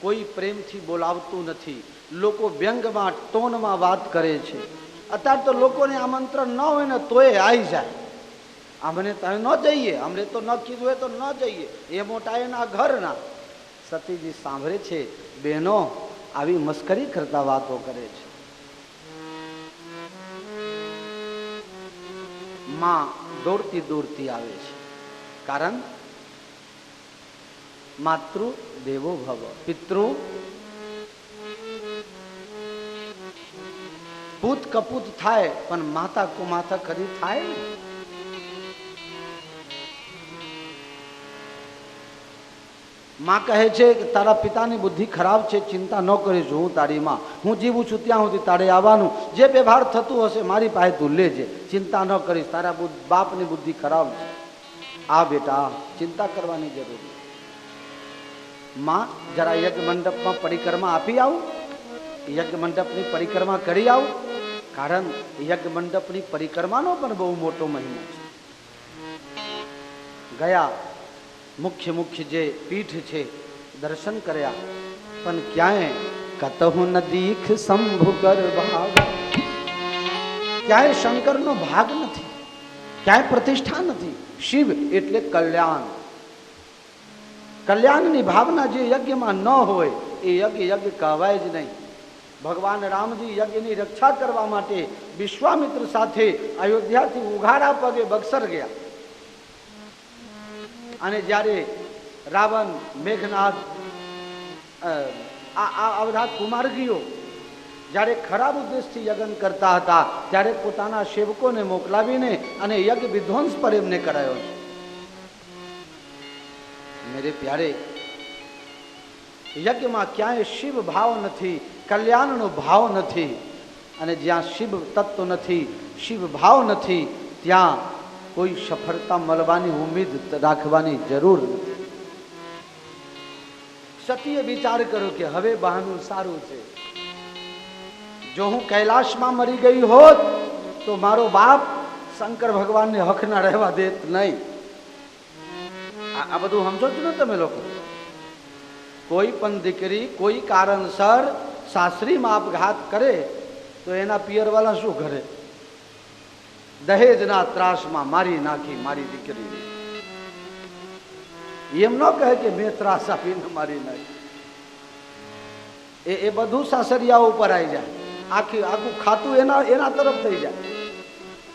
A: કોઈ પ્રેમથી બોલાવતું નથી. લોકો વ્યંગમાં ટોનમાં વાત કરે છે. અત્યારે તો લોકોને આમંત્રણ ન હોય ને તોય આવી જાય. અમને તમે ન જઈએ, અમને તો ન કીધું હોય તો ન જઈએ, એ મોટા એના ઘરના. સતીજી સાંભળે છે, બહેનો આવી મસ્કરી કરતા વાતો કરે છે. માં દોડતી દોડતી આવે છે. કારણ માતૃ દેવો ભવ, પિતૃ પૂત કપૂત થાય પણ માતા કુમાતા કરી થાય ને. માં કહે છે કે તારા પિતાની બુદ્ધિ ખરાબ છે, ચિંતા ન કરીશ, હું તારી માં, હું જીવું છું ત્યાં સુધી તારે આવવાનું, જે વ્યવહાર થતું હશે મારી પાસે તું લેજે, ચિંતા ન કરીશ, તારા બાપની બુદ્ધિ ખરાબ છે. આ બેટા ચિંતા કરવાની જરૂર નથી. માં જરા યજ્ઞ મંડપમાં પરિક્રમા આપી આવું, યજ્ઞ મંડપની પરિક્રમા કરી આવું. કારણ યજ્ઞ મંડપની પરિક્રમાનો પણ બહુ મોટો મહિમા છે. ગયા મુખ્ય મુખ્ય જે પીઠ છે દર્શન કર્યા, પણ ક્યાંય કતહુ ન દીખ શંભુ કર ભાગ, ક્યાંય શંકરનો ભાગ નથી, ક્યાંય પ્રતિષ્ઠા નથી. શિવ એટલે કલ્યાણ, કલ્યાણની ભાવના જે યજ્ઞમાં ન હોય એ યજ્ઞ યજ્ઞ કહેવાય જ નહીં. ભગવાન રામજી યજ્ઞની રક્ષા કરવા માટે વિશ્વામિત્ર સાથે અયોધ્યાથી ઉઘાડા પગે બક્સર ગયા. અને જ્યારે રાવણ, મેઘનાદ, આ બધા કુમારગીઓ જ્યારે ખરાબ ઉદ્દેશથી યજ્ઞ કરતા હતા ત્યારે પોતાના સેવકોને મોકલાવીને અને યજ્ઞ વિધ્વંસ પર એમને કરાયો છે. મેરે પ્યારે, યજ્ઞમાં ક્યાંય શિવ ભાવ નથી, કલ્યાણનો ભાવ નથી. અને જ્યાં શિવ તત્વ નથી, શિવ ભાવ નથી, ત્યાં કોઈ સફળતા મળવાની ઉમ્મીદ રાખવાની જરૂર નથી. સતીએ વિચાર કર્યો કે હવે બહાનું સારું છે. જો હું કૈલાશમાં મરી ગઈ હોત તો મારો બાપ શંકર ભગવાનને હક ના રહેવા દેત નહીં. આ બધું સમજો છો ને તમે લોકો? કોઈ પણ દીકરી કોઈ કારણસર સાસરીમાં આપઘાત કરે તો એના પિયરવાળા શું કરે? દહેજના ત્રાસમાં મારી નાખી મારી દીકરીને. એમ ન કહે કે મેં ત્રાસ આપીને મારી નાખી. એ બધું સાસરિયા ઉપર આવી જાય, આખું ખાતું એના તરફ થઈ જાય.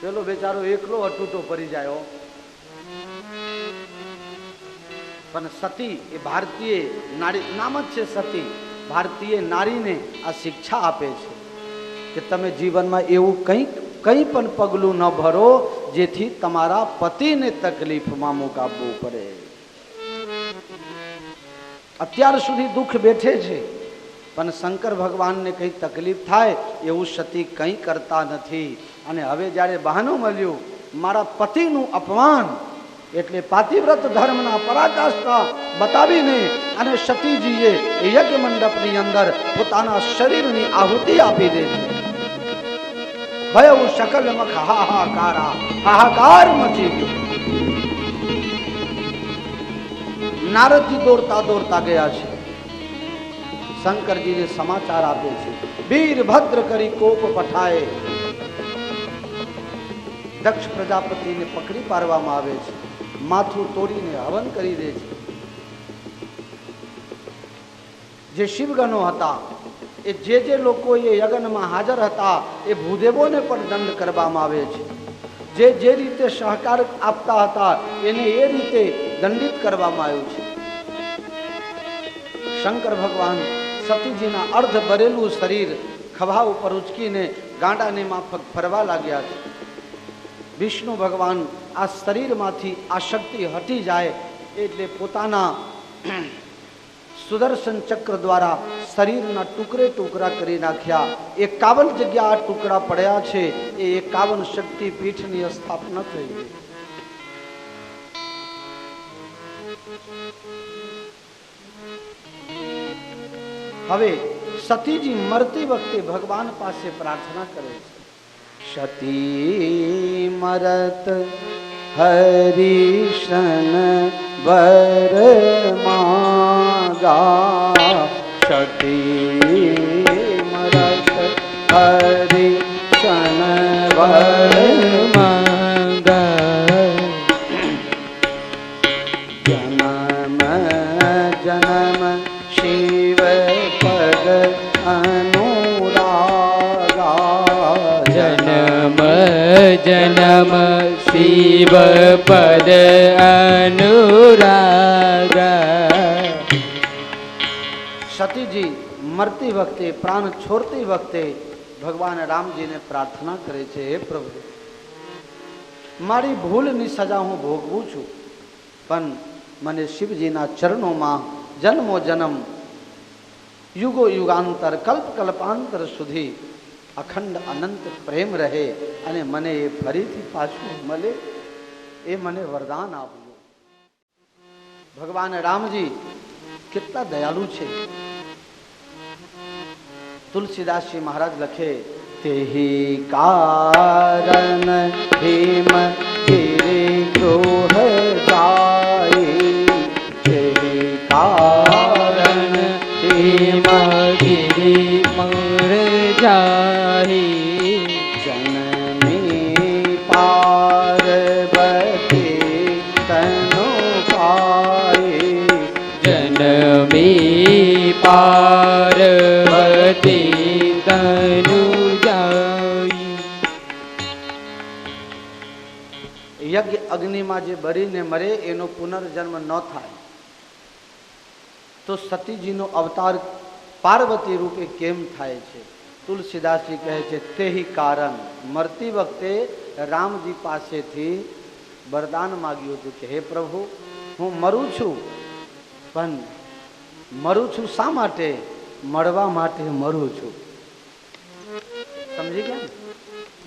A: પેલો બેચારો એકલો અટૂટો પડી જાય. પણ સતી એ ભારતીય નારી, નામ જ છે સતી. ભારતીય નારીને આ શિક્ષા આપે છે કે તમે જીવનમાં એવું કંઈ પણ પગલું ન ભરો જેથી તમારા પતિને તકલીફમાં મુકાવવું પડે. અત્યાર સુધી દુઃખ બેઠે છે પણ શંકર ભગવાનને કંઈ તકલીફ થાય એવું સતી કંઈ કરતા નથી. અને હવે જ્યારે બહાનું મળ્યું મારા પતિનું અપમાન, એટલે પાતિવ્રત ધર્મના પરાકાષ્ઠા બતાવીને અને સતીજીએ યજ્ઞ મંડપની અંદર પોતાના શરીરની આહુતિ આપી દે છે. ભયઉ સકલ મખ હાહાકારા, હાહાકાર મચી ગયો. નારદજી દોડતા દોડતા ગયા છે, શંકરજીને સમાચાર આપે છે. વીરભદ્ર કરી કોપ પઠાય. દક્ષ પ્રજાપતિને પકડી પાડવામાં આવે છે, માથું તોડીને હવન કરી દે છે. જે શિવગણો હતા એ જે લોકો એ યજ્ઞમાં હાજર હતા એ ભૂદેવોને પણ દંડ કરવામાં આવે છે. જે રીતે સહકાર આપતા હતા એને એ રીતે દંડિત કરવામાં આવ્યું છે. શંકર ભગવાન સતીજીના અર્ધ ભરેલું શરીર ખભા ઉપર ઉચકીને ગાંડાની માફક ફરવા લાગ્યા છે. વિષ્ણુ ભગવાન આ શરીરમાંથી આ શક્તિ હટી જાય એટલે પોતાના સુદર્શન ચક્ર દ્વારા શરીરના ટુકડે ટુકડા કરી નાખ્યા. 51 જગ્યા આ ટુકડા પડ્યા છે. એ 51 શક્તિ પીઠની સ્થાપના થઈ ગઈ. હવે સતીજી મરતી વખતે ભગવાન પાસે પ્રાર્થના કરે છે. સતી મરત હરિશન वर मागा सती मरत हरिशन वर मागा जन्म जन्म शिव पद अनुरागा
B: जन्म जन्म शिव पद अनुरागा.
A: સતીજી મરતી વખતે પ્રાણ છોડતી વખતે ભગવાન રામજીને પ્રાર્થના કરે છે, હે પ્રભુ, મારી ભૂલની સજા હું ભોગવું છું, પણ મને શિવજીના ચરણોમાં જન્મો જન્મ યુગો યુગાંતર કલ્પ કલ્પાંતર સુધી અખંડ અનંત પ્રેમ રહે અને મને એ ફરીથી પાછું મળે, એ મને વરદાન આપજો. ભગવાન રામજી કેટલા દયાળુ છે. તુલસીદાસજી મહારાજ લખે, તેહી કારણ હિમ ગિરી ગૃહ જાય, તેહી કારણ હિમ
B: ગિરી મર જાહી,
A: જનમી પાર્વતી તનુ પાઈ,
B: જનમી પાર્વતી તનુ જાઈ.
A: યજ્ઞ અગ્નિમાં જે બળીને મરે એનો પુનર્જન્મ ન થાય તો સતીજીનો અવતાર પાર્વતી રૂપે કેમ થાય છે? તુલસીદાસજી કહે છે, તેહી કારણ મરતી વખતે રામજી પાસેથી વરદાન માગ્યું હતું કે હે પ્રભુ, હું મરું છું, પણ મરું છું શા માટે? મળવા માટે મરું છું. સમજી ગયા ને?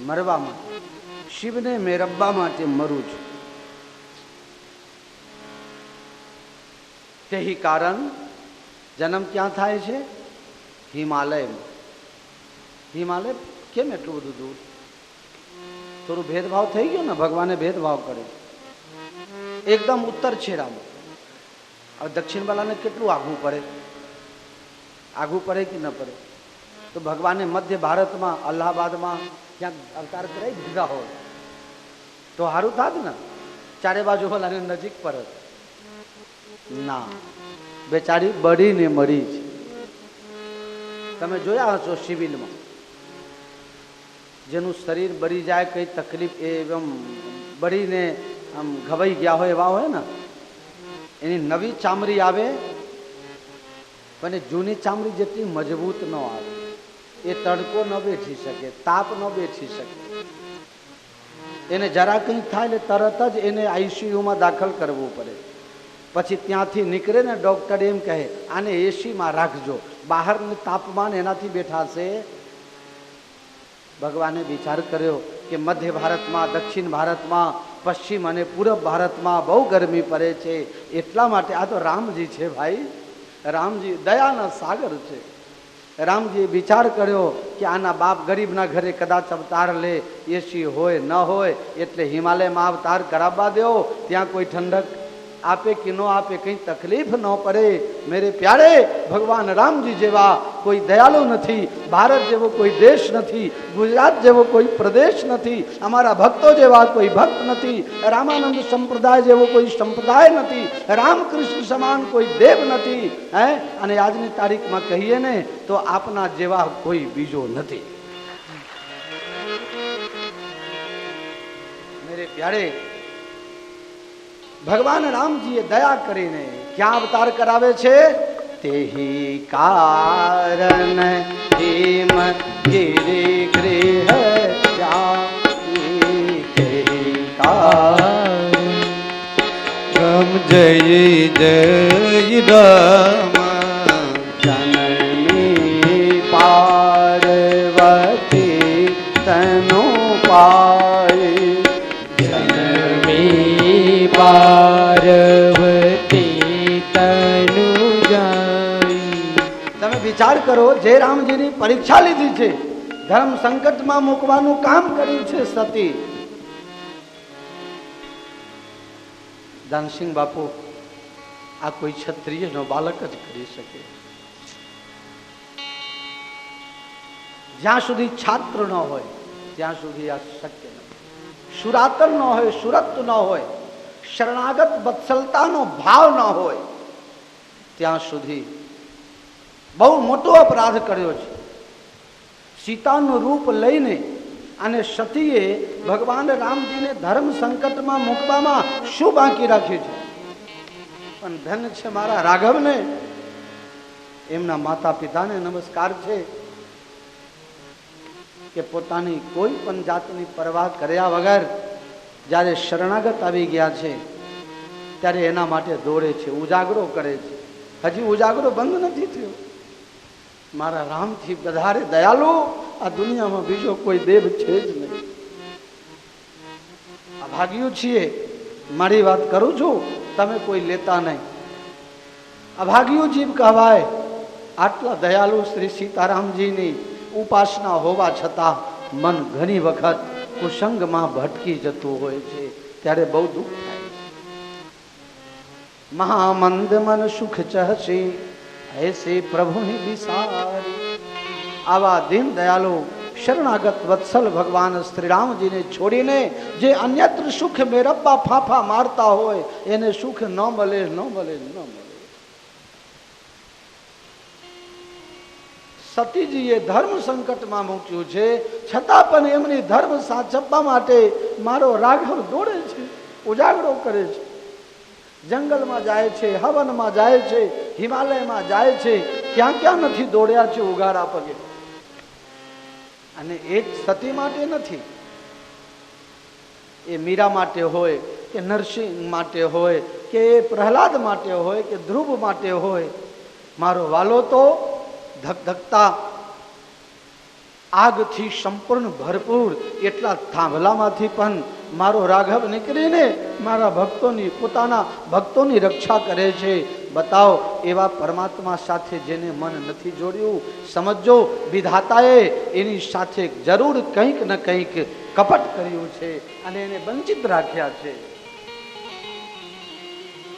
A: મરવા માટે, શિવને મેરવવા માટે મરું છું. તેહી કારણ જન્મ ક્યાં થાય છે? હિમાલયમાં. હિમાલય કેમ એટલું બધું દૂર? થોડું ભેદભાવ થઈ ગયો ને, ભગવાને ભેદભાવ કર્યો. એકદમ ઉત્તર છેડામાં. હવે દક્ષિણ વાળાને કેટલું આઘું પડે? આઘું પડે કે ન પડે? તો ભગવાને મધ્ય ભારતમાં અલ્હાબાદમાં ક્યાંક અવતાર કરાવી દીધા હોય તો સારું થાત ને, ચારે બાજુ વાળાને નજીક પડે. ના, બેચારી બળીને મરી છે. તમે જોયા હશો સિવિલમાં જેનું શરીર બળી જાય, કઈ તકલીફ એમ બળીને આમ ઘવાઈ ગયા હોય એવા હોય ને, એની નવી ચામડી આવે પણ જૂની ચામડી જેટલી મજબૂત ન આવે. એ તડકો ન બેઠી શકે, તાપ ન બેઠી શકે. એને જરા કંઈ થાય એટલે તરત જ એને આઈસીયુમાં દાખલ કરવું પડે. પછી ત્યાંથી નીકળે ને ડૉક્ટર એમ કહે, આને એસીમાં રાખજો, બહારનું તાપમાન એનાથી બેઠાશે. ભગવાને વિચાર કર્યો કે મધ્ય ભારતમાં, દક્ષિણ ભારતમાં, પશ્ચિમ અને પૂર્વ ભારતમાં બહુ ગરમી પડે છે, એટલા માટે આ તો રામજી છે ભાઈ, રામજી દયાના સાગર છે. રામજીએ વિચાર કર્યો કે આના બાપ ગરીબના ઘરે કદાચ અવતાર લે, એસી હોય ન હોય, એટલે હિમાલયમાં અવતાર કરાવવા દેવો, ત્યાં કોઈ ઠંડક આપે કે ન આપે, કંઈ તકલીફ ન પડે. મેરે પ્યારે ભગવાન રામજી જેવા કોઈ દયાળુ નથી, ભારત જેવો કોઈ દેશ નથી, ગુજરાત જેવો કોઈ પ્રદેશ નથી, અમારા ભક્તો જેવા કોઈ ભક્ત નથી, રામાનંદ સંપ્રદાય જેવો કોઈ સંપ્રદાય નથી, રામકૃષ્ણ સમાન કોઈ દેવ નથી. હે, અને આજની તારીખમાં કહીએ ને તો આપના જેવા કોઈ બીજો નથી. મેરે પ્યારે ભગવાન રામજીએ દયા કરીને ક્યાં અવતાર કરાવે છે? તેહી કારણ હિમ ગિરી ગૃહ જાઈ, તેહી તારું.
C: રામ જય જય રામ
A: જનમી પાર્વતી તનુ પાય.
B: જન્મી પાર્વતી તનુ જાય.
A: તમે વિચાર કરો, જે રામજીની પરીક્ષા લીધી છે, ધર્મ સંકટમાં મૂકવાનું કામ કર્યું છે સતી. દાનસિંહ બાપુ, આ કોઈ ક્ષત્રિયનો બાલક જ કરી શકે. જ્યાં સુધી છાત્ર ન હોય ત્યાં સુધી આ શક્ય નથી. સુરાતર ન હોય, સુરત ન હોય, શરણાગત વત્સલતાનો ભાવ ન હોય ત્યાં સુધી બહુ મોટો અપરાધ કર્યો છે. સીતાનું રૂપ લઈને અને સતીએ ભગવાન રામજીને ધર્મ સંકટમાં મૂકવામાં શું બાકી રાખ્યું છે? પણ ધન્ય છે મારા રાઘવને, એમના માતા પિતાને નમસ્કાર છે કે પોતાની કોઈ પણ જાતની પરવાહ કર્યા વગર જ્યારે શરણાગત આવી ગયા છે ત્યારે એના માટે દોડે છે, ઉજાગરો કરે છે. હજી ઉજાગરો બંધ નથી થયો. મારા રામથી વધારે દયાળુ આ દુનિયામાં બીજો કોઈ દેવ છે જ નહીં. અભાગ્યું છીએ, મારી વાત કરું છું, તમે કોઈ લેતા નહીં. અભાગ્યું જીવ કહેવાય. આટલા દયાળુ શ્રી સીતારામજીની ઉપાસના હોવા છતાં મન ઘણી વખત કુસંગમાં ભટકી જતું હોય છે, ત્યારે બહુ દુઃખ થાય. મહામંદ મન સુખ ચહસી ऐसे प्रभु विसारी. आवा दीन दयालु शरणागत वत्सल भगवान श्री राम जी ने छोड़ीने जे अन्यत्र सुख मेरब्बा फाफा मारता होय એને સુખ ન મળે, ન મળે, ન મળે. સતીજીએ ધર્મ સંકટમાં મૂક્યું છે, છતાં પણ એમની ધર્મ સાચવવા માટે મારો રાઘવ દોડે છે, ઉજાગરો કરે છે. જંગલમાં જાય છે, હવનમાં જાય છે, હિમાલયમાં જાય છે, ક્યાં ક્યાં નથી દોડ્યા છે ઉગાડા પગે. અને એ જ સતી માટે નથી, એ મીરા માટે હોય કે નરસિંહ માટે હોય કે પ્રહલાદ માટે હોય કે ધ્રુવ માટે હોય, મારો વાલો તો ધગધગતા આગથી સંપૂર્ણ ભરપૂર એટલા થાંભલામાંથી પણ મારો રાઘવ નીકળીને મારા ભક્તોની, પોતાના ભક્તોની રક્ષા કરે છે. બતાવો, એવા પરમાત્મા સાથે જેને મન નથી જોડ્યું, સમજો વિધાતાએ એની સાથે જરૂર કંઈક ને કંઈક કપટ કર્યું છે અને એને વંચિત રાખ્યા છે.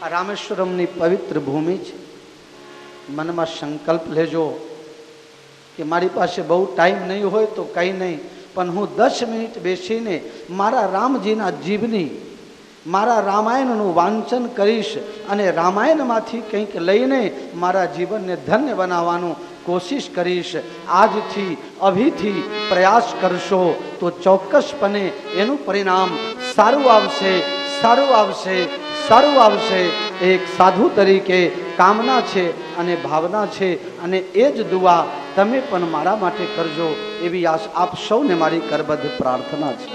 A: આ રામેશ્વરમની પવિત્ર ભૂમિ છે. મનમાં સંકલ્પ લેજો કે મારી પાસે બહુ ટાઈમ નહીં હોય તો કંઈ નહીં, પણ હું 10 મિનિટ બેસીને મારા રામજીના જીવની, મારા રામાયણનું વાંચન કરીશ અને રામાયણમાંથી કંઈક લઈને મારા જીવનને ધન્ય બનાવવાનું કોશિશ કરીશ. આજથી, અભીથી પ્રયાસ કરશો તો ચોક્કસપણે એનું પરિણામ સારું આવશે, સારું આવશે, સારું આવશે. એક સાધુ તરીકે કામના છે અને ભાવના છે, અને એ જ દુઆ તમે પણ મારા માટે કરજો એવી આપ સૌને મારી કરબદ્ધ પ્રાર્થના છે.